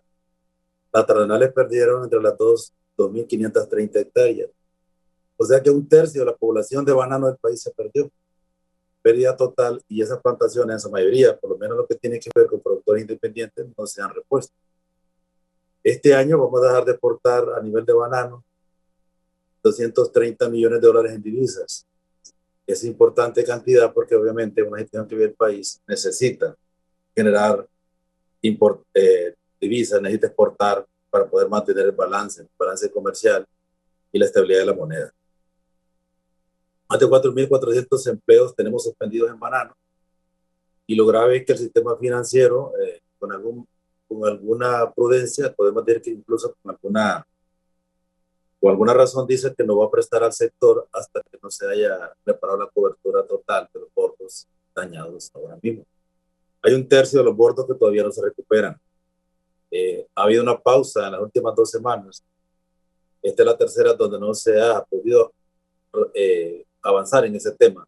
Las terrenales perdieron entre las 2.530 hectáreas. O sea que 1/3 de la población de banano del país se perdió. pérdida total y esas plantaciones, en su mayoría, por lo menos lo que tiene que ver con productores independientes, no se han repuesto. Este año vamos a dejar de exportar a nivel de banano 230 millones de dólares en divisas. Es importante cantidad porque obviamente una gestión que vive el país necesita generar divisas, necesita exportar para poder mantener el balance comercial y la estabilidad de la moneda. Más de 4.400 empleos tenemos suspendidos en banano y lo grave es que el sistema financiero, con alguna prudencia, podemos decir que incluso con alguna razón dice que no va a prestar al sector hasta que no se haya preparado la cobertura total de los bordos dañados ahora mismo. Hay un tercio de los bordos que todavía no se recuperan. Ha habido una pausa en las últimas 2 semanas. Esta es la tercera donde no se ha podido avanzar en ese tema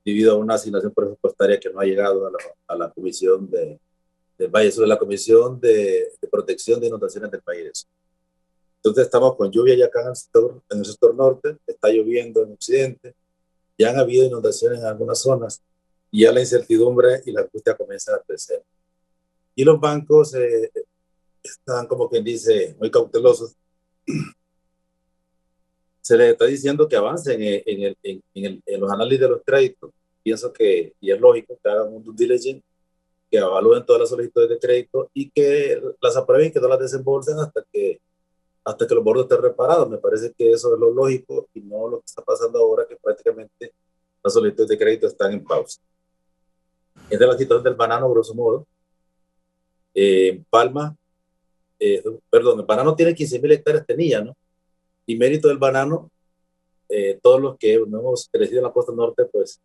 debido a una asignación presupuestaria que no ha llegado a la comisión del Valle Sur, la comisión de protección de inundaciones del país. Entonces estamos con lluvia ya acá en el sector norte, está lloviendo en occidente, ya han habido inundaciones en algunas zonas y ya la incertidumbre y la angustia comienzan a crecer. Y los bancos están, como quien dice, muy cautelosos. Se les está diciendo que avancen en los análisis de los créditos. Pienso que, y es lógico, que hagan un due diligence, que evalúen todas las solicitudes de crédito y que las aprueben, que no las desembolsen hasta que los bordos estén reparados. Me parece que eso es lo lógico y no lo que está pasando ahora, que prácticamente las solicitudes de crédito están en pausa. Es de la situación del banano, grosso modo. Palma, el banano tiene 15.000 hectáreas, tenía, ¿no? Y mérito del banano, todos los que hemos crecido en la costa norte, pues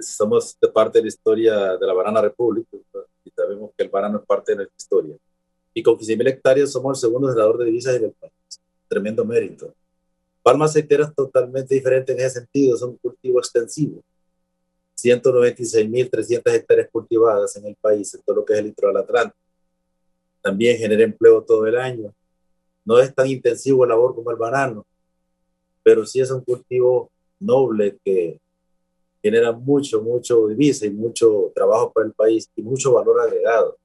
somos de parte de la historia de la Banana Republic, ¿no? Y sabemos que el banano es parte de nuestra historia. Y con 15.000 hectáreas somos el segundo generador de divisas en el país. Tremendo mérito. Palma aceitera es totalmente diferente en ese sentido, es un cultivo extensivo. 196.300 hectáreas cultivadas en el país, en todo lo que es el litoral atlántico. También genera empleo todo el año. No es tan intensivo la labor como el banano, pero sí es un cultivo noble que genera mucho divisa y mucho trabajo para el país y mucho valor agregado.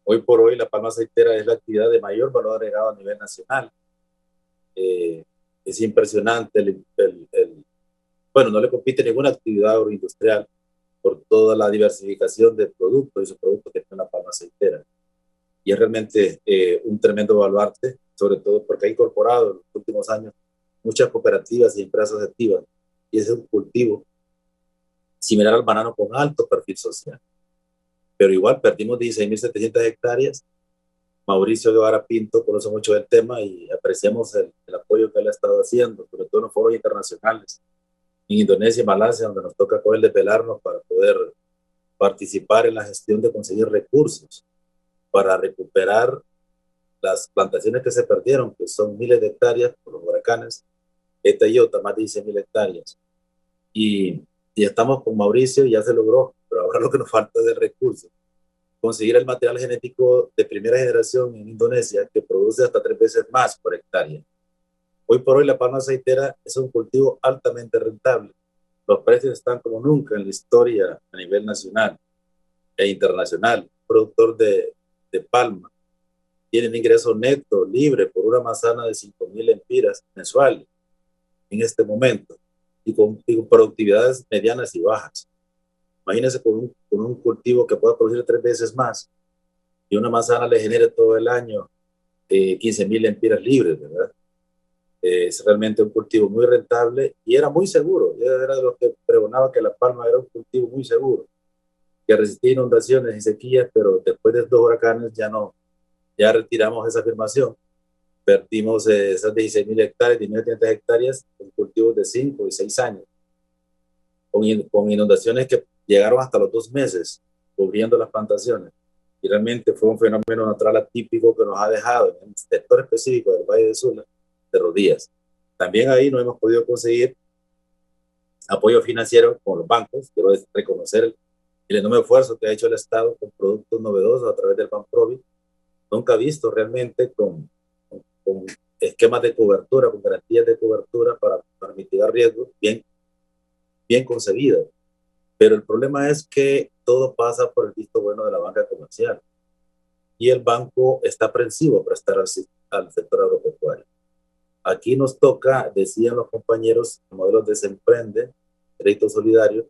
Hoy por hoy la palma aceitera es la actividad de mayor valor agregado a nivel nacional. Es impresionante bueno, no le compite ninguna actividad agroindustrial por toda la diversificación de productos y subproductos que tiene la palma aceitera. Y es realmente un tremendo baluarte, sobre todo porque ha incorporado en los últimos años muchas cooperativas y empresas activas. Y es un cultivo similar al banano con alto perfil social. Pero igual perdimos 16.700 hectáreas. Mauricio Guevara Pinto conoce mucho del tema y apreciamos el apoyo que él ha estado haciendo, sobre todo en los foros internacionales, en Indonesia y Malasia, donde nos toca poder desvelarnos para poder participar en la gestión de conseguir recursos para recuperar las plantaciones que se perdieron, que son miles de hectáreas por los huracanes, Eta y Iota, más de 16.000 hectáreas. Y estamos con Mauricio, ya se logró, pero ahora lo que nos falta es el recurso. Conseguir el material genético de primera generación en Indonesia, que produce hasta 3 veces más por hectárea. Hoy por hoy la palma aceitera es un cultivo altamente rentable. Los precios están como nunca en la historia a nivel nacional e internacional. Productor de palma tiene un ingreso neto libre por una manzana de 5.000 lempiras mensuales en este momento y con productividades medianas y bajas. Imagínense con un cultivo que pueda producir 3 veces más y una manzana le genere todo el año 15.000 lempiras libres, ¿verdad? Es realmente un cultivo muy rentable y era muy seguro. Yo era de los que pregonaba que la palma era un cultivo muy seguro, que resistía inundaciones y sequías, pero después de 2 huracanes ya retiramos esa afirmación. Perdimos esas 16.000 hectáreas, 10.700 hectáreas en cultivos de 5 y 6 años, con inundaciones que llegaron hasta los 2 meses, cubriendo las plantaciones. Y realmente fue un fenómeno natural atípico que nos ha dejado en el sector específico del Valle de Sula de rodillas. También ahí no hemos podido conseguir apoyo financiero con los bancos. Quiero reconocer el enorme esfuerzo que ha hecho el Estado con productos novedosos a través del Banprovi. Nunca visto realmente con esquemas de cobertura, con garantías de cobertura para mitigar riesgos bien concebidas. Pero el problema es que todo pasa por el visto bueno de la banca comercial y el banco está aprensivo a prestar al sector agropecuario. Aquí nos toca, decían los compañeros, modelos de Semprende, crédito solidario,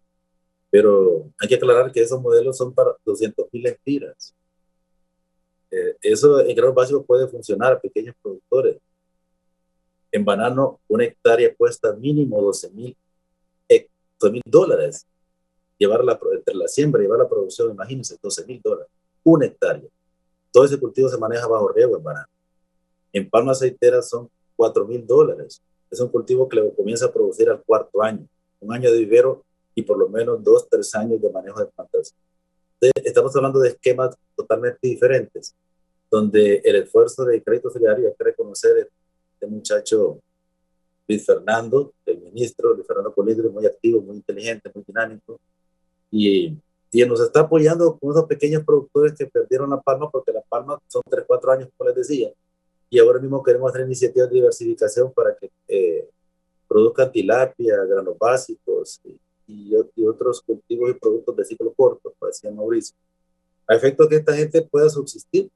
pero hay que aclarar que esos modelos son para 200,000 lempiras. Eso en granos básicos puede funcionar a pequeños productores. En banano, una hectárea cuesta mínimo $12,000 entre la siembra y llevar la producción, imagínense, $12,000, una hectárea. Todo ese cultivo se maneja bajo riego en banano. En palma aceitera son $4,000. Es un cultivo que le comienza a producir al cuarto año, un año de vivero y por lo menos 2-3 años de manejo de plantación. Entonces, estamos hablando de esquemas totalmente diferentes, donde el esfuerzo de crédito solidario, hay que reconocer este muchacho Luis Fernando, el ministro Luis Fernando Colindres, muy activo, muy inteligente, muy dinámico, y nos está apoyando con esos pequeños productores que perdieron la palma, porque la palma son 3-4 años, como les decía, y ahora mismo queremos hacer iniciativas de diversificación para que produzcan tilapia, granos básicos y otros cultivos y productos de ciclo corto, como decía Mauricio, a efecto que esta gente pueda subsistir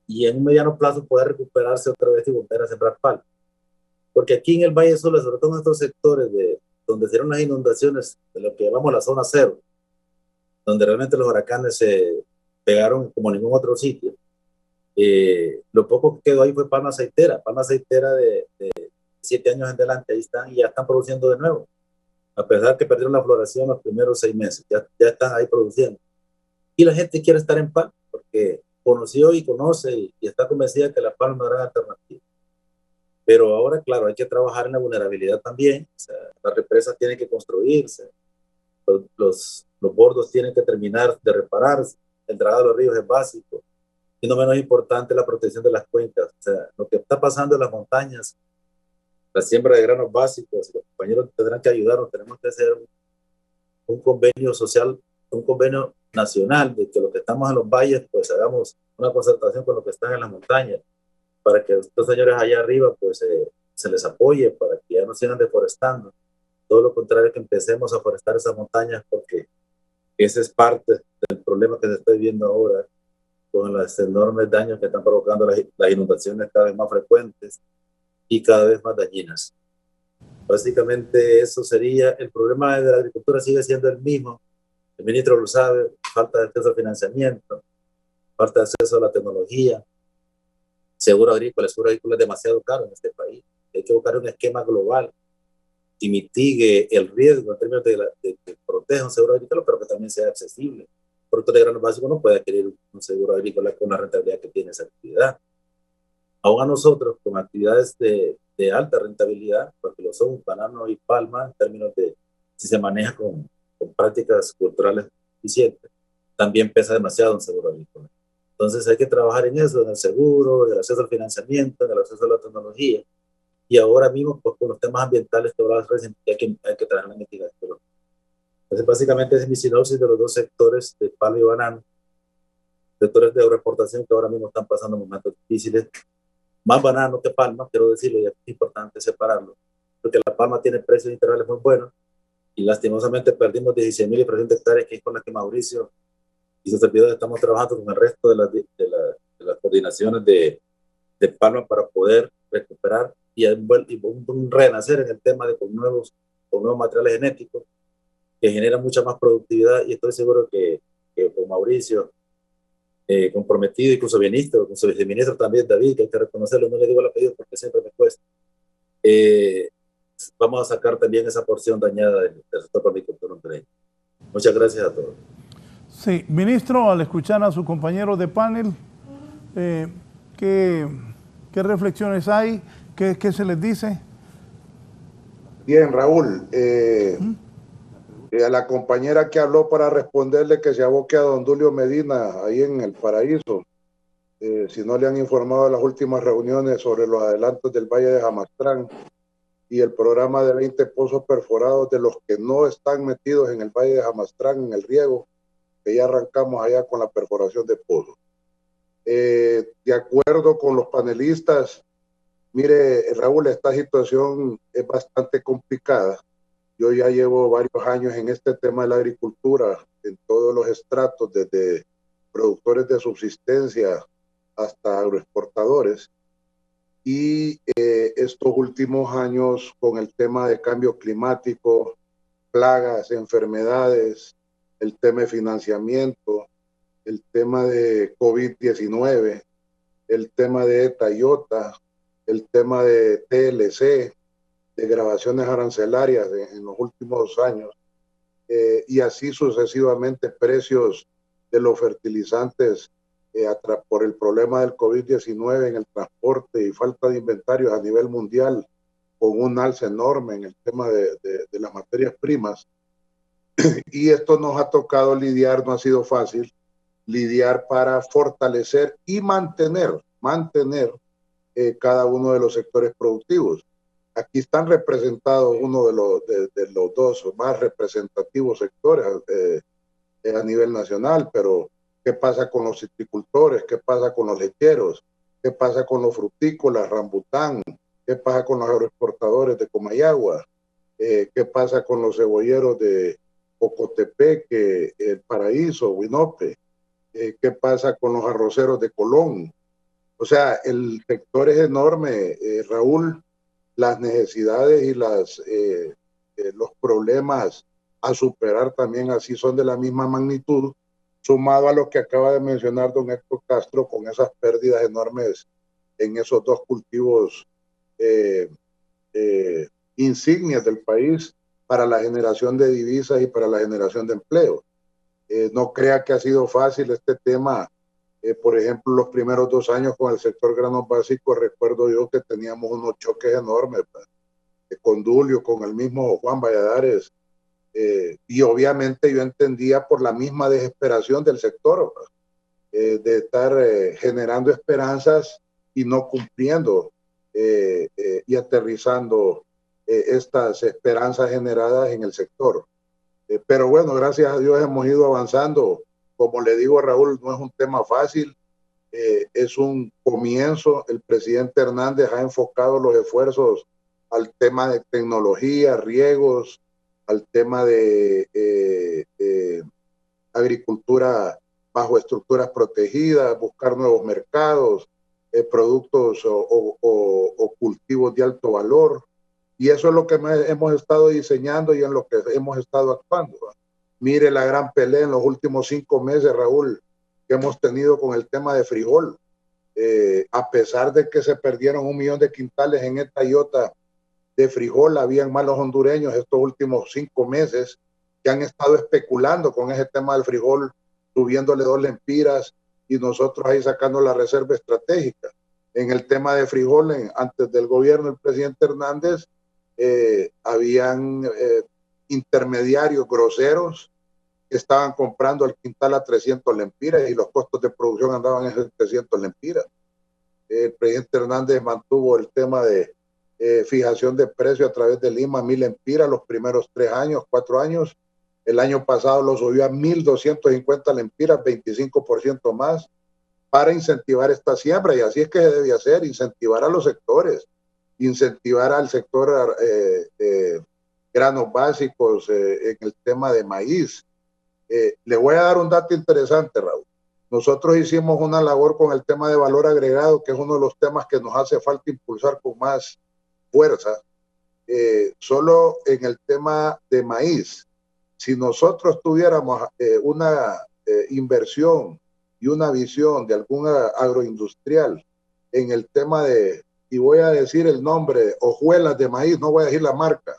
y en un mediano plazo pueda recuperarse otra vez y volver a sembrar palma. Porque aquí en el Valle Sur, sobre todo en estos sectores donde se dieron las inundaciones de lo que llamamos la zona cero, donde realmente los huracanes se pegaron como en ningún otro sitio, lo poco que quedó ahí fue palma aceitera de 7 años en adelante, ahí están y ya están produciendo de nuevo, a pesar que perdieron la floración los primeros 6 meses, ya están ahí produciendo. Y la gente quiere estar en palma porque conoció y conoce y está convencida que la palma es una gran alternativa. Pero ahora, claro, hay que trabajar en la vulnerabilidad también. O sea, las represas tienen que construirse, los bordos tienen que terminar de repararse, el dragado de los ríos es básico, y no menos importante la protección de las cuencas. O sea, lo que está pasando en las montañas, la siembra de granos básicos, los compañeros tendrán que ayudarnos, tenemos que hacer un convenio social, un convenio nacional, de que los que estamos en los valles, pues hagamos una concertación con los que están en las montañas, para que estos señores allá arriba pues se les apoye, para que ya no sigan deforestando. Todo lo contrario, que empecemos a forestar esas montañas, porque ese es parte del problema que se está viviendo ahora, con los enormes daños que están provocando las inundaciones cada vez más frecuentes y cada vez más dañinas. Básicamente eso sería. El problema de la agricultura sigue siendo el mismo, el ministro lo sabe: falta de acceso al financiamiento, falta de acceso a la tecnología. El seguro agrícola es demasiado caro en este país. Hay que buscar un esquema global que mitigue el riesgo en términos de que proteja un seguro agrícola, pero que también sea accesible. El productor de granos básicos no puede adquirir un seguro agrícola con la rentabilidad que tiene esa actividad. Aún a nosotros, con actividades de alta rentabilidad, porque lo son banano y palma, en términos de si se maneja con prácticas culturales eficientes, también pesa demasiado un seguro agrícola. Entonces hay que trabajar en eso, en el seguro, en el acceso al financiamiento, en el acceso a la tecnología, y ahora mismo pues, con los temas ambientales que hablabas recién, hay que trabajar en mitigación. Entonces básicamente es mi sinopsis de los dos sectores de palma y banano, sectores de agroexportación que ahora mismo están pasando momentos difíciles, más banano que palma, quiero decirlo, y es importante separarlo, porque la palma tiene precios integrales muy buenos, y lastimosamente perdimos 16,300 hectáreas, que es con las que Mauricio y sus servidores estamos trabajando con el resto de las coordinaciones de palma para poder recuperar y un renacer en el tema de con nuevos materiales genéticos que generan mucha más productividad, y estoy seguro que con Mauricio, comprometido, y con su viceministro también, David, que hay que reconocerlo, no le digo el apellido porque siempre me cuesta, vamos a sacar también esa porción dañada del sector palmicultor hondureño. Muchas gracias a todos. Sí, ministro, al escuchar a sus compañeros de panel, ¿qué reflexiones hay? ¿Qué se les dice? Bien, Raúl, a la compañera que habló, para responderle que se aboque a don Dulio Medina ahí en el Paraíso, si no le han informado de las últimas reuniones sobre los adelantos del Valle de Jamastrán y el programa de 20 pozos perforados de los que no están metidos en el Valle de Jamastrán, en el riego, que ya arrancamos allá con la perforación de pozos. De acuerdo con los panelistas, mire, Raúl, esta situación es bastante complicada, Yo ya llevo varios años en este tema de la agricultura, en todos los estratos, desde productores de subsistencia hasta agroexportadores. Y estos últimos años con el tema de cambio climático, plagas, enfermedades, el tema de financiamiento, el tema de COVID-19, el tema de ETA y OTA, el tema de TLC, de grabaciones arancelarias en los últimos años, y así sucesivamente precios de los fertilizantes por el problema del COVID-19 en el transporte y falta de inventarios a nivel mundial, con un alza enorme en el tema de las materias primas. Y esto nos ha tocado lidiar, no ha sido fácil, lidiar para fortalecer y mantener cada uno de los sectores productivos. Aquí están representados uno de los dos más representativos sectores a nivel nacional, pero ¿qué pasa con los citricultores? ¿Qué pasa con los lecheros? ¿Qué pasa con los frutícolas, rambután? ¿Qué pasa con los agroexportadores de Comayagua? ¿Qué pasa con los cebolleros de Ocotepeque, El Paraíso, Huinope? ¿Qué pasa con los arroceros de Colón? O sea, el sector es enorme, Raúl. Las necesidades y los problemas a superar también así son de la misma magnitud, sumado a lo que acaba de mencionar don Héctor Castro, con esas pérdidas enormes en esos dos cultivos insignias del país para la generación de divisas y para la generación de empleo. No crea que ha sido fácil este tema. Por ejemplo, los primeros 2 años con el sector granos básicos, recuerdo yo que teníamos unos choques enormes, con Dulio, con el mismo Juan Valladares, y obviamente yo entendía por la misma desesperación del sector, de estar generando esperanzas y no cumpliendo y aterrizando estas esperanzas generadas en el sector. Pero bueno, gracias a Dios hemos ido avanzando. Como le digo a Raúl, no es un tema fácil, es un comienzo. El presidente Hernández ha enfocado los esfuerzos al tema de tecnología, riegos, al tema de agricultura bajo estructuras protegidas, buscar nuevos mercados, productos o cultivos de alto valor. Y eso es lo que hemos estado diseñando y en lo que hemos estado actuando. Mire la gran pelea en los últimos 5 meses, Raúl, que hemos tenido con el tema de frijol. A pesar de que se perdieron 1 millón de quintales en esta iota de frijol, habían malos hondureños estos últimos 5 meses que han estado especulando con ese tema del frijol, subiéndole 2 lempiras y nosotros ahí sacando la reserva estratégica. En el tema de frijol, antes del gobierno del presidente Hernández, habían intermediarios groseros que estaban comprando el quintal a 300 lempiras y los costos de producción andaban en 300 lempiras. El presidente Hernández mantuvo el tema de fijación de precio a través de Lima, 1,000 lempiras los primeros 3 años, 4 años. El año pasado lo subió a 1,250 lempiras, 25% más, para incentivar esta siembra. Y así es que se debe hacer, incentivar a los sectores, incentivar al sector granos básicos en el tema de maíz. Le voy a dar un dato interesante, Raúl. Nosotros hicimos una labor con el tema de valor agregado, que es uno de los temas que nos hace falta impulsar con más fuerza. Solo en el tema de maíz, si nosotros tuviéramos una inversión y una visión de algún agroindustrial en el tema de, y voy a decir el nombre, hojuelas de maíz, no voy a decir la marca,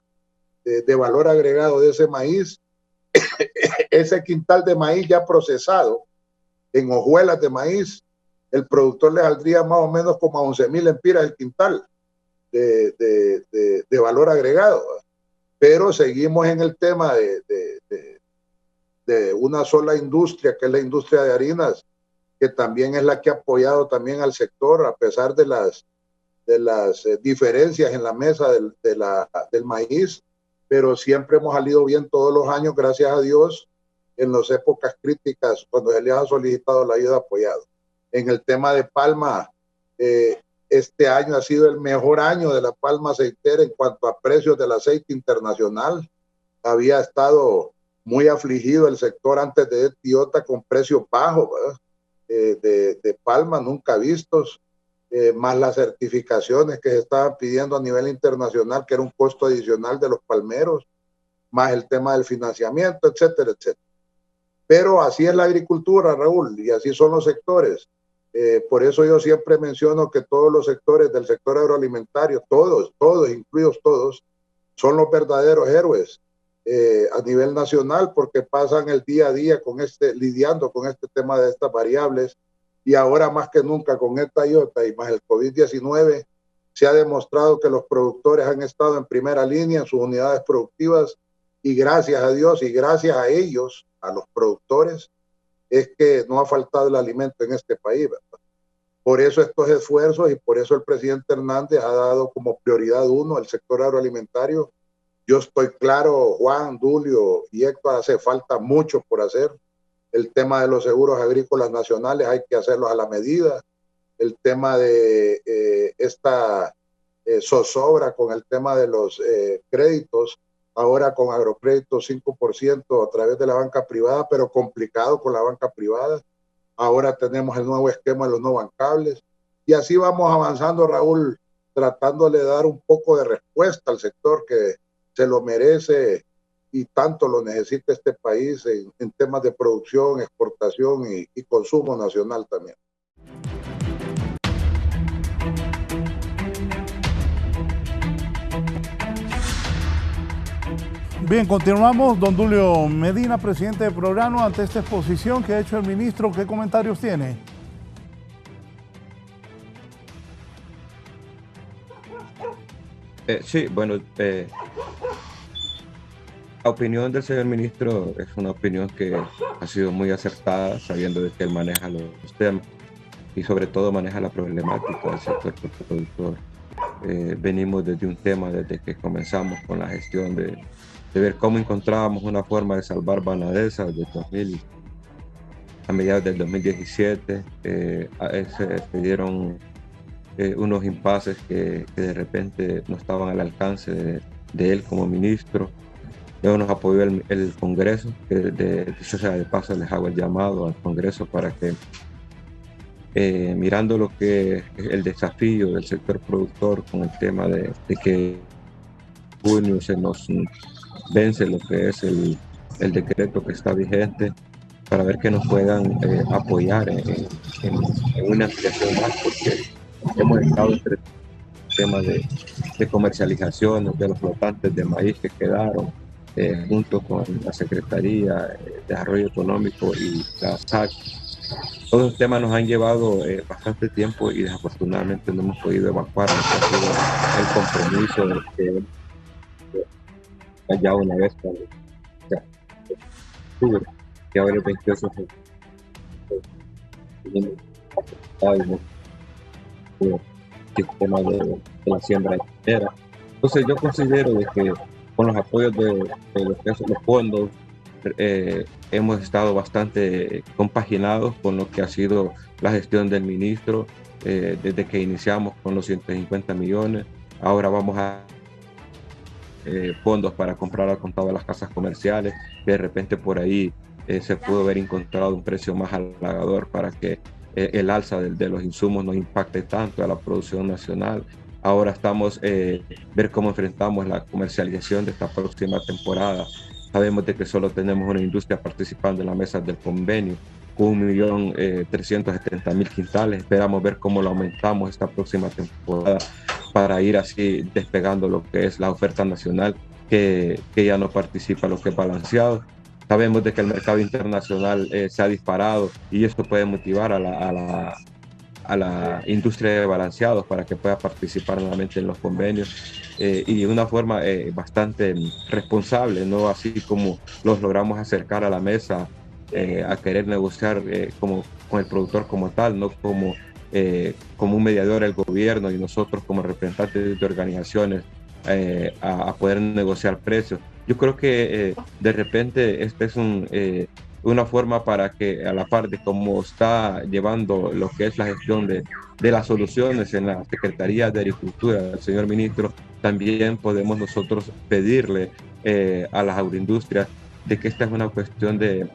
de valor agregado de ese maíz, ese quintal de maíz ya procesado en hojuelas de maíz, el productor le saldría más o menos como a 11,000 lempiras el quintal de valor agregado. Pero seguimos en el tema de una sola industria, que es la industria de harinas, que también es la que ha apoyado también al sector, a pesar de las diferencias en la mesa del maíz, pero siempre hemos salido bien todos los años, gracias a Dios, en las épocas críticas, cuando se les ha solicitado la ayuda, apoyado. En el tema de palma, este año ha sido el mejor año de la palma aceitera en cuanto a precios del aceite internacional. había estado muy afligido el sector antes de Tiota con precios bajos, ¿verdad? De palma nunca vistos, más las certificaciones que se estaban pidiendo a nivel internacional, que era un costo adicional de los palmeros, más el tema del financiamiento, etcétera, etcétera. Pero así es la agricultura, Raúl, y así son los sectores. Por eso yo siempre menciono que todos los sectores del sector agroalimentario, todos, incluidos todos, son los verdaderos héroes a nivel nacional, porque pasan el día a día lidiando con este tema de estas variables, y ahora más que nunca con esta iota y más el COVID-19 se ha demostrado que los productores han estado en primera línea en sus unidades productivas, y gracias a Dios y gracias a ellos, a los productores, es que no ha faltado el alimento en este país, ¿verdad? Por eso estos esfuerzos y por eso el presidente Hernández ha dado como prioridad 1 el sector agroalimentario. Yo estoy claro, Juan, Dulio y Héctor, hace falta mucho por hacer. El tema de los seguros agrícolas nacionales hay que hacerlos a la medida. El tema de esta zozobra con el tema de los créditos, ahora con agrocréditos 5% a través de la banca privada, pero complicado con la banca privada. Ahora tenemos el nuevo esquema de los no bancables. Y así vamos avanzando, Raúl, tratándole de dar un poco de respuesta al sector que se lo merece y tanto lo necesita este país en temas de producción, exportación y consumo nacional también. Bien, continuamos. Don Dulio Medina, presidente del programa, ante esta exposición que ha hecho el ministro, ¿qué comentarios tiene? Sí, bueno, la opinión del señor ministro es una opinión que ha sido muy acertada, sabiendo de que él maneja los temas y sobre todo maneja la problemática del sector productor. Venimos desde un tema desde que comenzamos con la gestión de ver cómo encontrábamos una forma de salvar Banadesa a mediados del 2017. Se dieron unos impases que de repente no estaban al alcance de él como ministro. Luego nos apoyó el Congreso, que dicho sea de paso les hago el llamado al Congreso para que mirando lo que es el desafío del sector productor con el tema de que en junio se nos vence lo que es el decreto que está vigente, para ver que nos puedan apoyar en una ampliación más, porque hemos estado entre el tema de comercialización de los flotantes de maíz que quedaron junto con la Secretaría de Desarrollo Económico y la SAC. Todos los temas nos han llevado bastante tiempo y desafortunadamente no hemos podido evacuar el compromiso de que ya una vez que ahora el 28 el tema de la siembra entera. Entonces yo considero de que con los apoyos de los fondos hemos estado bastante compaginados con lo que ha sido la gestión del ministro desde que iniciamos con los 150 millones. Ahora vamos a fondos para comprar al contado de las casas comerciales, que de repente por ahí se pudo haber encontrado un precio más halagador para que el alza de los insumos no impacte tanto a la producción nacional. Ahora estamos ver cómo enfrentamos la comercialización de esta próxima temporada. Sabemos de que solo tenemos una industria participando en las mesas del convenio con 1.370.000 quintales. Esperamos ver cómo lo aumentamos esta próxima temporada para ir así despegando lo que es la oferta nacional que ya no participa, lo que es balanceado. Sabemos de que el mercado internacional se ha disparado y esto puede motivar a la industria de balanceados para que pueda participar nuevamente en los convenios y de una forma bastante responsable, no así como los logramos acercar a la mesa a querer negociar como con el productor como tal, no como un mediador el gobierno y nosotros como representantes de organizaciones a poder negociar precios. Yo creo que de repente este es una forma para que a la par de cómo está llevando lo que es la gestión de las soluciones en la Secretaría de Agricultura del señor ministro, también podemos nosotros pedirle a las agroindustrias de que esta es una cuestión de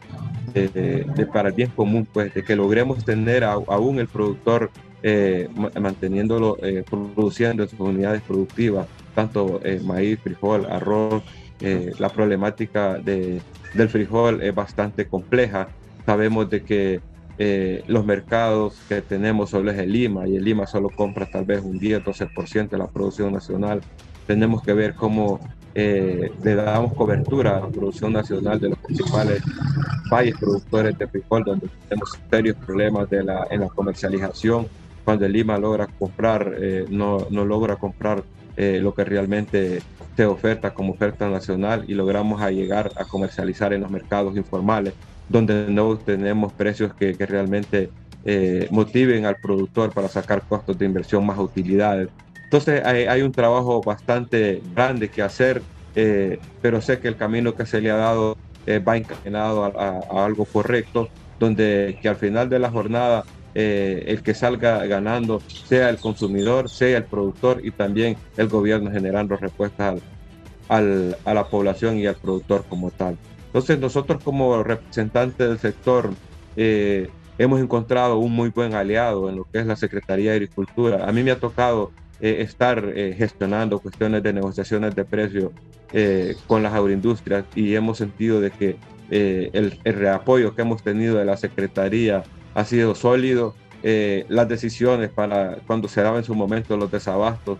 para el bien común, pues, de que logremos tener aún el productor manteniéndolo, produciendo en sus unidades productivas, tanto maíz, frijol, arroz. La problemática del frijol es bastante compleja. Sabemos de que los mercados que tenemos solo es el Lima, y el Lima solo compra tal vez un 10-12% de la producción nacional. Tenemos que ver cómo le damos cobertura a la producción nacional de los principales países productores de frijol, donde tenemos serios problemas en la comercialización. Cuando el Lima logra comprar, no logra comprar lo que realmente se oferta como oferta nacional, y logramos llegar a comercializar en los mercados informales, donde no tenemos precios que realmente motiven al productor para sacar costos de inversión más utilidades. Entonces hay un trabajo bastante grande que hacer, pero sé que el camino que se le ha dado va encaminado a algo correcto, donde que al final de la jornada el que salga ganando sea el consumidor, sea el productor, y también el gobierno generando respuestas a la población y al productor como tal. Entonces nosotros como representantes del sector hemos encontrado un muy buen aliado en lo que es la Secretaría de Agricultura. A mí me ha tocado estar gestionando cuestiones de negociaciones de precios con las agroindustrias, y hemos sentido de que el reapoyo que hemos tenido de la Secretaría ha sido sólido. Las decisiones para cuando se daban en su momento los desabastos,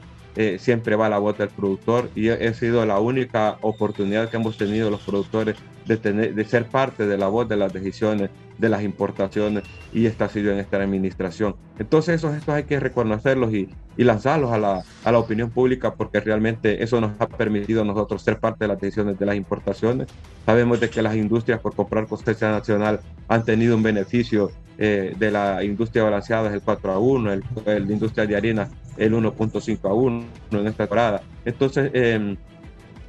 siempre va a la voz del productor, y ha sido la única oportunidad que hemos tenido los productores de ser parte de la voz de las decisiones de las importaciones, y esta ha sido en esta administración. Entonces esos gestos hay que reconocerlos y lanzarlos a la opinión pública, porque realmente eso nos ha permitido a nosotros ser parte de las decisiones de las importaciones. Sabemos de que las industrias, por comprar cosecha nacional, han tenido un beneficio de la industria balanceada es el 4-1, la industria de harina el 1.5-1 en esta temporada. Entonces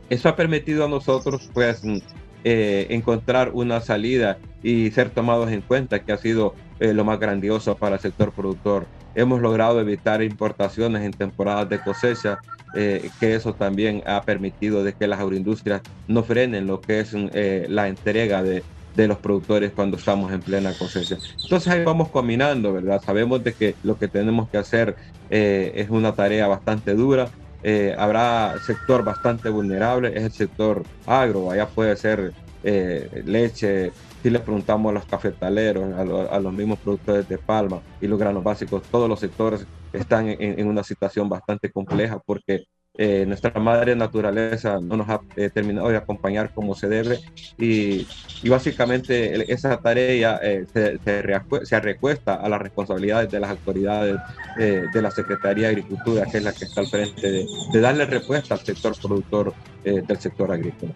eso ha permitido a nosotros pues encontrar una salida y ser tomados en cuenta, que ha sido lo más grandioso para el sector productor. Hemos logrado evitar importaciones en temporadas de cosecha, que eso también ha permitido de que las agroindustrias no frenen lo que es la entrega de los productores cuando estamos en plena cosecha. Entonces ahí vamos caminando, ¿verdad? Sabemos de que lo que tenemos que hacer es una tarea bastante dura. Habrá sector bastante vulnerable, es el sector agro. Allá puede ser leche. Si le preguntamos a los cafetaleros, a los mismos productores de palma y los granos básicos, todos los sectores están en una situación bastante compleja, porque nuestra madre naturaleza no nos ha terminado de acompañar como se debe, y básicamente esa tarea se recuesta a las responsabilidades de las autoridades de la Secretaría de Agricultura, que es la que está al frente de darle respuesta al sector productor del sector agrícola.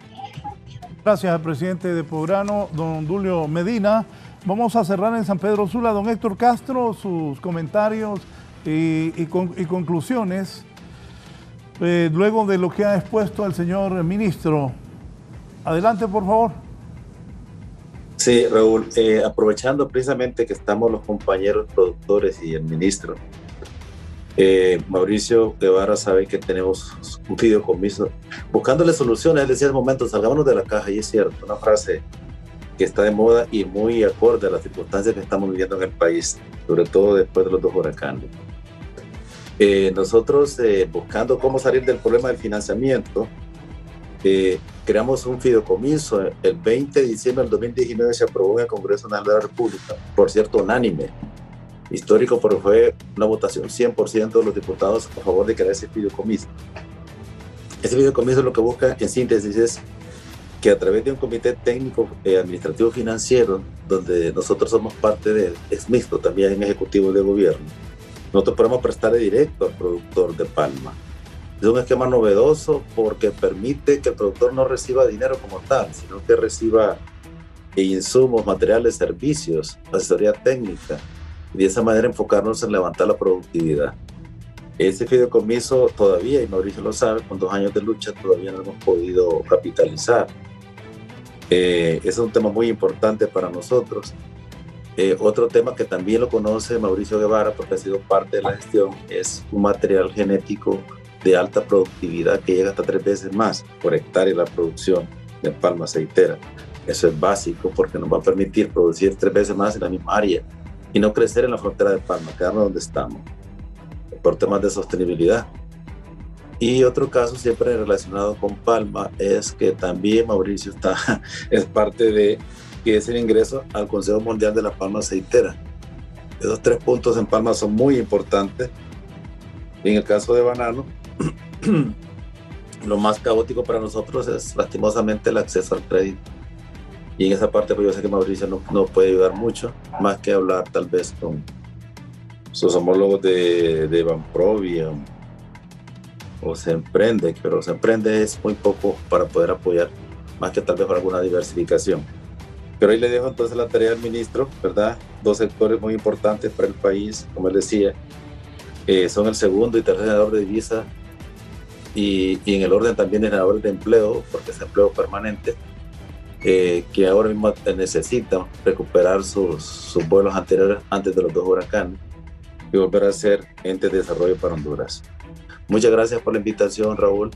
Gracias al presidente de Prograno, don Dulio Medina. Vamos a cerrar en San Pedro Sula. Don Héctor Castro, sus comentarios y conclusiones luego de lo que ha expuesto el señor ministro. Adelante, por favor. Sí, Raúl, aprovechando precisamente que estamos los compañeros productores y el ministro, Mauricio Guevara sabe que tenemos un fideicomiso buscándole soluciones. Él decía al momento, salgámonos de la caja, y es cierto, una frase que está de moda y muy acorde a las circunstancias que estamos viviendo en el país, sobre todo después de los 2 huracanes. Nosotros, buscando cómo salir del problema del financiamiento, creamos un fideicomiso. El 20 de diciembre del 2019 se aprobó en el Congreso Nacional de la República, por cierto unánime, histórico, porque fue una votación 100% de los diputados a favor de crear ese fideicomiso. Ese fideicomiso lo que busca en síntesis es que a través de un comité técnico administrativo financiero, donde nosotros somos parte de él, es mixto también en ejecutivo de gobierno, nosotros podemos prestarle directo al productor de palma. Es un esquema novedoso porque permite que el productor no reciba dinero como tal, sino que reciba insumos, materiales, servicios, asesoría técnica, y de esa manera enfocarnos en levantar la productividad. Ese fideicomiso todavía, y Mauricio lo sabe, con 2 años de lucha todavía no hemos podido capitalizar. Es un tema muy importante para nosotros. Otro tema que también lo conoce Mauricio Guevara, porque ha sido parte de la gestión, es un material genético de alta productividad que llega hasta 3 veces más por hectárea la producción de palma aceitera. Eso es básico porque nos va a permitir producir 3 veces más en la misma área y no crecer en la frontera de palma, quedarnos donde estamos, por temas de sostenibilidad. Y otro caso siempre relacionado con palma es que también Mauricio es parte de que es el ingreso al Consejo Mundial de la Palma Aceitera. Esos 3 puntos en palma son muy importantes. Y en el caso de banano, lo más caótico para nosotros es lastimosamente el acceso al crédito. Y en esa parte pues yo sé que Mauricio no puede ayudar mucho, más que hablar tal vez con sus homólogos de Banprovia o Se Emprende, pero Se Emprende es muy poco para poder apoyar, más que tal vez para alguna diversificación. Pero ahí le dejo entonces la tarea al ministro, ¿verdad? 2 sectores muy importantes para el país, como él decía, son el segundo y tercer generador de divisa y en el orden también de generadores de empleo, porque es empleo permanente, que ahora mismo necesitan recuperar sus vuelos anteriores antes de los 2 huracanes y volver a ser entes de desarrollo para Honduras. Muchas gracias por la invitación, Raúl,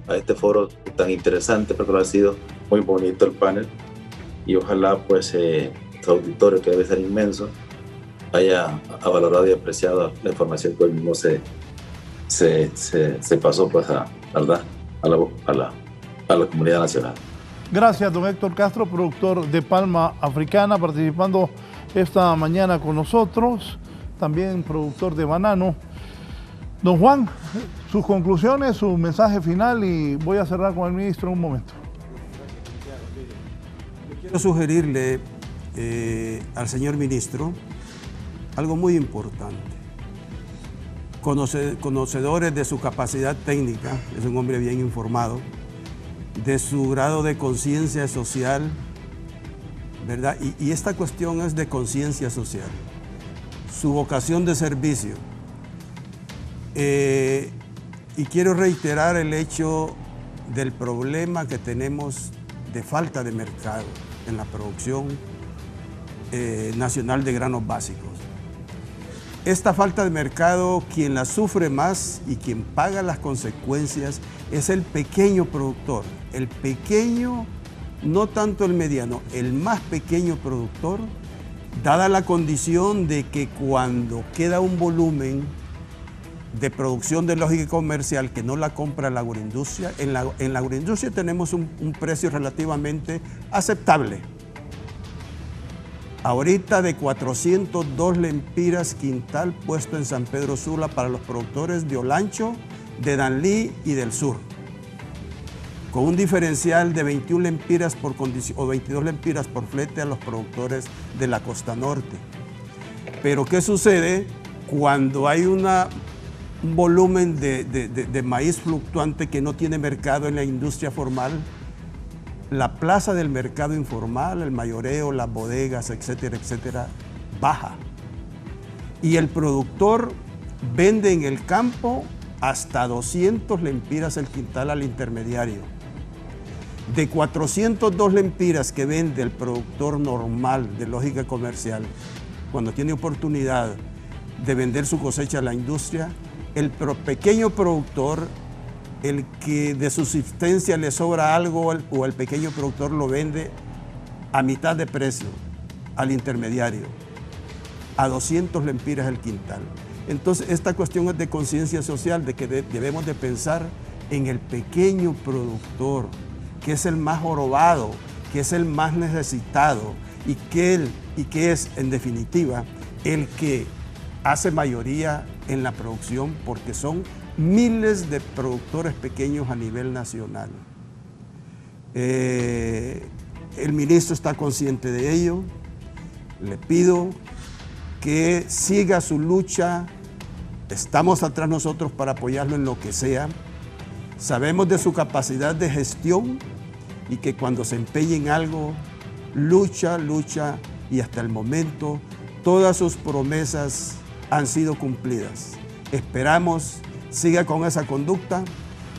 a este foro tan interesante, porque lo ha sido muy bonito el panel y ojalá pues su auditorio, que debe ser inmenso, haya valorado y apreciado la información que hoy mismo se pasó pues a la comunidad nacional. Gracias, don Héctor Castro, productor de palma africana, participando esta mañana con nosotros, también productor de banano. Don Juan, sus conclusiones, su mensaje final, y voy a cerrar con el ministro en un momento. Quiero sugerirle al señor ministro algo muy importante. Conocedores de su capacidad técnica, es un hombre bien informado, de su grado de conciencia social, ¿verdad? Y esta cuestión es de conciencia social, su vocación de servicio. Y quiero reiterar el hecho del problema que tenemos de falta de mercado en la producción nacional de granos básicos. Esta falta de mercado, quien la sufre más y quien paga las consecuencias es el pequeño productor. El pequeño, no tanto el mediano, el más pequeño productor, dada la condición de que cuando queda un volumen de producción de lógica comercial que no la compra la agroindustria, en la agroindustria tenemos un precio relativamente aceptable. Ahorita de 402 lempiras quintal puesto en San Pedro Sula para los productores de Olancho, de Danlí y del sur, con un diferencial de 21 lempiras por condición o 22 lempiras por flete a los productores de la costa norte. Pero ¿qué sucede cuando hay un volumen de maíz fluctuante que no tiene mercado en la industria formal? La plaza del mercado informal, el mayoreo, las bodegas, etcétera, etcétera, baja. Y el productor vende en el campo hasta 200 lempiras el quintal al intermediario. De 402 lempiras que vende el productor normal de lógica comercial, cuando tiene oportunidad de vender su cosecha a la industria, el pequeño productor, el que de subsistencia le sobra algo o el pequeño productor lo vende a mitad de precio al intermediario, a 200 lempiras el quintal. Entonces esta cuestión es de conciencia social, de que debemos de pensar en el pequeño productor, que es el más jorobado, que es el más necesitado y que es en definitiva el que hace mayoría en la producción, porque son miles de productores pequeños a nivel nacional. El ministro está consciente de ello. Le pido que siga su lucha. Estamos atrás nosotros para apoyarlo en lo que sea. Sabemos de su capacidad de gestión y que cuando se empeñe en algo, lucha, y hasta el momento todas sus promesas han sido cumplidas. Esperamos siga con esa conducta,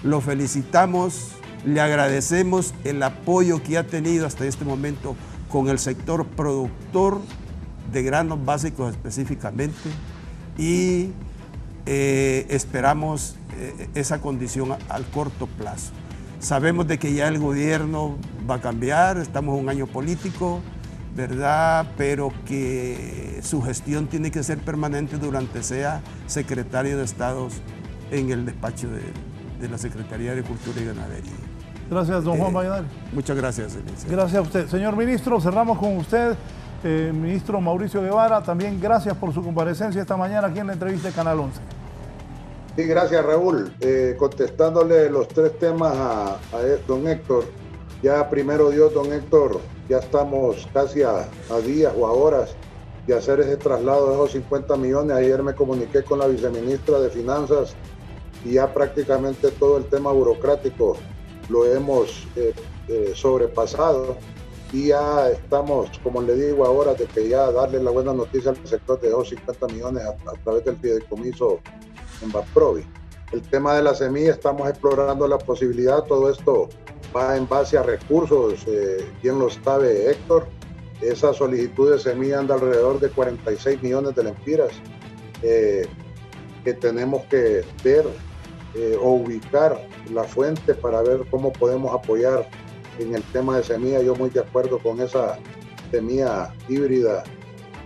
lo felicitamos, le agradecemos el apoyo que ha tenido hasta este momento con el sector productor de granos básicos específicamente, y esperamos esa condición al corto plazo. Sabemos de que ya el gobierno va a cambiar, estamos en un año político, ¿verdad? Pero que su gestión tiene que ser permanente durante sea secretario de Estado en el despacho de la Secretaría de Agricultura y Ganadería. Gracias, don Juan Valladares. Muchas gracias, Elisa. Gracias a usted. Señor ministro, cerramos con usted. Ministro Mauricio Guevara, también gracias por su comparecencia esta mañana aquí en la entrevista de Canal 11. Sí, gracias, Raúl. Contestándole los tres temas a don Héctor, ya primero Dios, don Héctor, ya estamos casi a días o a horas de hacer ese traslado de esos 50 millones. Ayer me comuniqué con la viceministra de Finanzas y ya prácticamente todo el tema burocrático lo hemos sobrepasado y ya estamos, como le digo ahora, de que ya darle la buena noticia al sector de esos 50 millones a través del fideicomiso en Baprovi. El tema de la semilla, estamos explorando la posibilidad, todo esto va en base a recursos, bien lo sabe Héctor, esa solicitud de semilla anda alrededor de 46 millones de lempiras que tenemos que ver o ubicar la fuente para ver cómo podemos apoyar en el tema de semilla. Yo muy de acuerdo con esa semilla híbrida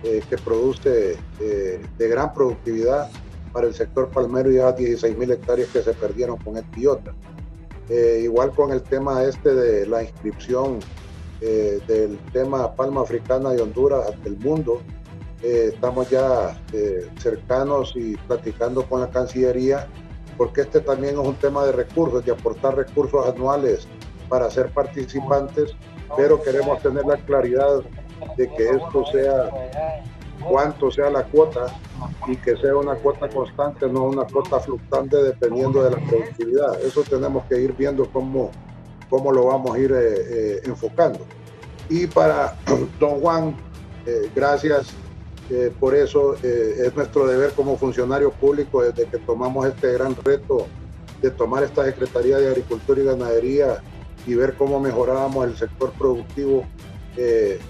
que produce de gran productividad para el sector palmero y ya 16,000 hectáreas que se perdieron con el Pillota. Igual con el tema de la inscripción del tema palma africana de Honduras ante el mundo, estamos ya cercanos y platicando con la Cancillería, porque este también es un tema de recursos, de aportar recursos anuales para ser participantes, pero queremos tener la claridad de que esto sea cuánto sea la cuota y que sea una cuota constante, no una cuota fluctuante dependiendo de la productividad. Eso tenemos que ir viendo cómo lo vamos a ir enfocando. Y para don Juan, gracias por eso. Es nuestro deber como funcionario público desde que tomamos este gran reto de tomar esta Secretaría de Agricultura y Ganadería y ver cómo mejorábamos el sector productivo.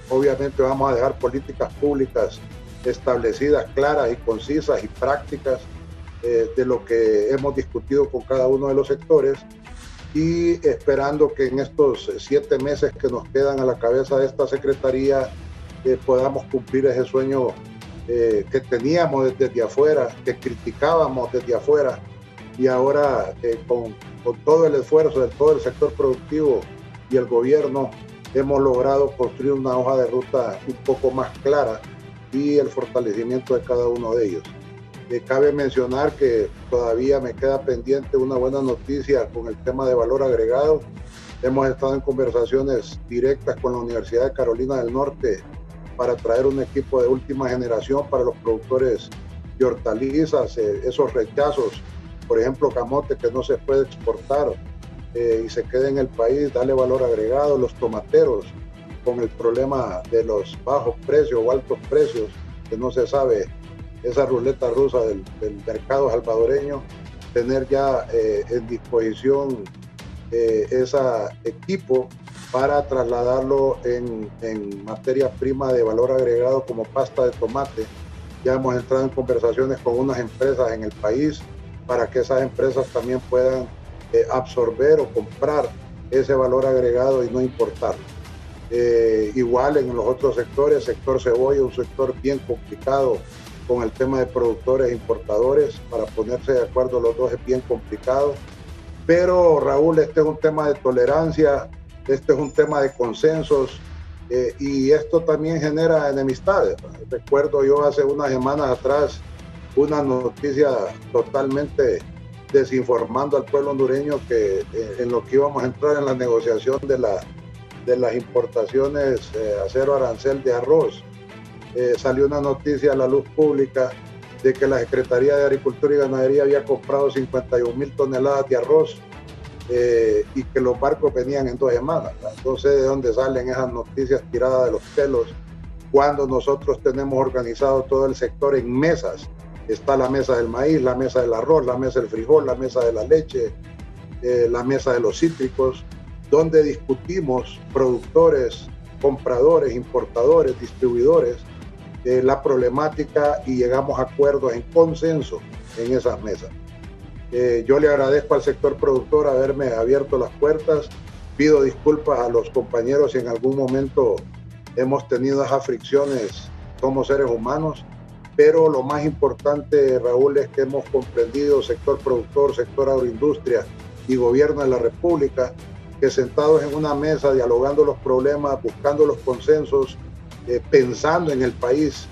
Obviamente vamos a dejar políticas públicas establecidas, claras y concisas y prácticas de lo que hemos discutido con cada uno de los sectores, y esperando que en estos 7 meses que nos quedan a la cabeza de esta Secretaría podamos cumplir ese sueño que teníamos desde afuera, que criticábamos desde afuera, y ahora con todo el esfuerzo de todo el sector productivo y el gobierno hemos logrado construir una hoja de ruta un poco más clara y el fortalecimiento de cada uno de ellos. Cabe mencionar que todavía me queda pendiente una buena noticia con el tema de valor agregado. Hemos estado en conversaciones directas con la Universidad de Carolina del Norte para traer un equipo de última generación para los productores de hortalizas, esos rechazos, por ejemplo, camote que no se puede exportar y se queda en el país, darle valor agregado. Los tomateros, con el problema de los bajos precios o altos precios, que no se sabe, esa ruleta rusa del mercado salvadoreño, tener ya en disposición ese equipo para trasladarlo en materia prima de valor agregado como pasta de tomate. Ya hemos entrado en conversaciones con unas empresas en el país para que esas empresas también puedan absorber o comprar ese valor agregado y no importarlo. Igual en los otros sectores, sector cebolla, un sector bien complicado con el tema de productores e importadores, para ponerse de acuerdo los dos es bien complicado. Pero Raúl, este es un tema de tolerancia, este es un tema de consensos y esto también genera enemistades. Recuerdo yo hace unas semanas atrás una noticia totalmente desinformando al pueblo hondureño que en lo que íbamos a entrar en la negociación de las importaciones a cero arancel de arroz. Salió una noticia a la luz pública de que la Secretaría de Agricultura y Ganadería había comprado 51,000 toneladas de arroz y que los barcos venían en 2 semanas. No sé de dónde salen esas noticias tiradas de los pelos cuando nosotros tenemos organizado todo el sector en mesas. Está la mesa del maíz, la mesa del arroz, la mesa del frijol, la mesa de la leche, la mesa de los cítricos, donde discutimos productores, compradores, importadores, distribuidores, la problemática y llegamos a acuerdos en consenso en esas mesas. Yo le agradezco al sector productor haberme abierto las puertas. Pido disculpas a los compañeros si en algún momento hemos tenido esas fricciones, somos seres humanos, pero lo más importante, Raúl, es que hemos comprendido, sector productor, sector agroindustria y gobierno de la República, que sentados en una mesa, dialogando los problemas, buscando los consensos, pensando en el país,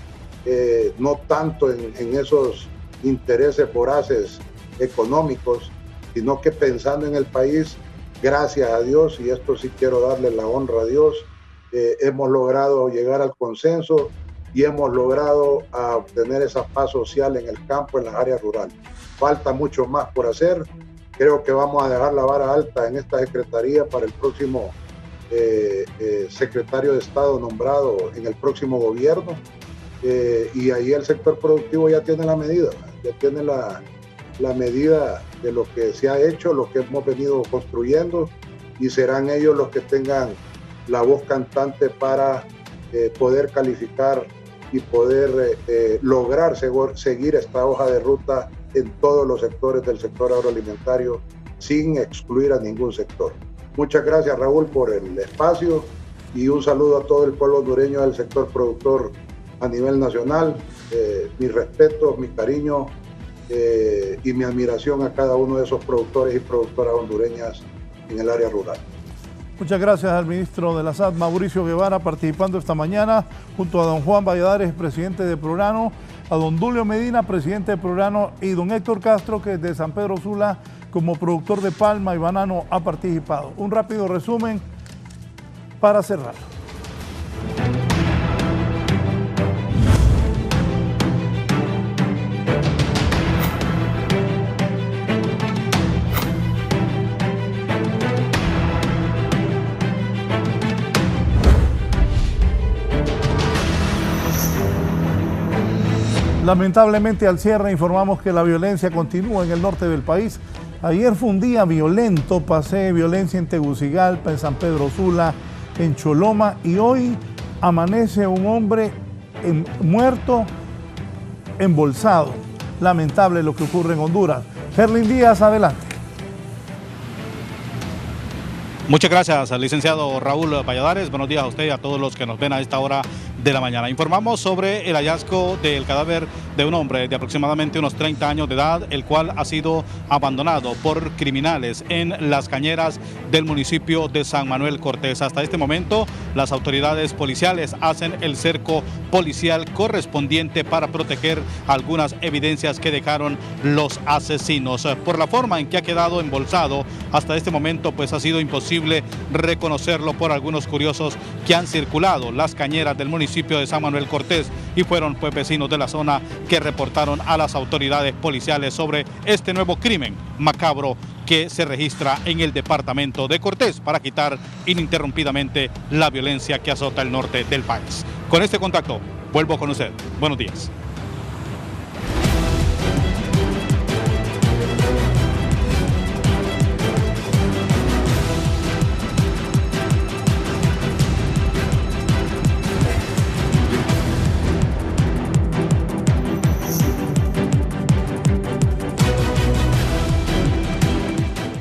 no tanto en esos intereses voraces económicos, sino que pensando en el país, gracias a Dios, y esto sí quiero darle la honra a Dios, hemos logrado llegar al consenso y hemos logrado obtener esa paz social en el campo, en las áreas rurales. Falta mucho más por hacer. Creo que vamos a dejar la vara alta en esta secretaría para el próximo secretario de Estado nombrado en el próximo gobierno. Y ahí el sector productivo ya tiene la medida, ya tiene la medida de lo que se ha hecho, lo que hemos venido construyendo, y serán ellos los que tengan la voz cantante para poder calificar y poder lograr seguir esta hoja de ruta en todos los sectores del sector agroalimentario, sin excluir a ningún sector. Muchas gracias, Raúl, por el espacio, y un saludo a todo el pueblo hondureño del sector productor a nivel nacional. Mi respeto, mi cariño y mi admiración a cada uno de esos productores y productoras hondureñas en el área rural. Muchas gracias al ministro de la SAT, Mauricio Guevara, participando esta mañana junto a don Juan Valladares, presidente de Prograno, a don Dulio Medina, presidente de Prograno, y don Héctor Castro, que de San Pedro Sula, como productor de palma y banano, ha participado. Un rápido resumen para cerrar. Lamentablemente, al cierre informamos que la violencia continúa en el norte del país. Ayer fue un día violento, pasé violencia en Tegucigalpa, en San Pedro Sula, en Choloma, y hoy amanece un hombre muerto, embolsado. Lamentable lo que ocurre en Honduras. Ferlin Díaz, adelante. Muchas gracias al licenciado Raúl Valladares. Buenos días a usted y a todos los que nos ven a esta hora de la mañana. Informamos sobre el hallazgo del cadáver de un hombre de aproximadamente unos 30 años de edad, el cual ha sido abandonado por criminales en las cañeras del municipio de San Manuel Cortés. Hasta este momento, las autoridades policiales hacen el cerco policial correspondiente para proteger algunas evidencias que dejaron los asesinos. Por la forma en que ha quedado embolsado, hasta este momento pues ha sido imposible reconocerlo por algunos curiosos que han circulado las cañeras del municipio de San Manuel Cortés, y fueron pues vecinos de la zona que reportaron a las autoridades policiales sobre este nuevo crimen macabro que se registra en el departamento de Cortés para quitar ininterrumpidamente la violencia que azota el norte del país. Con este contacto vuelvo con usted. Buenos días.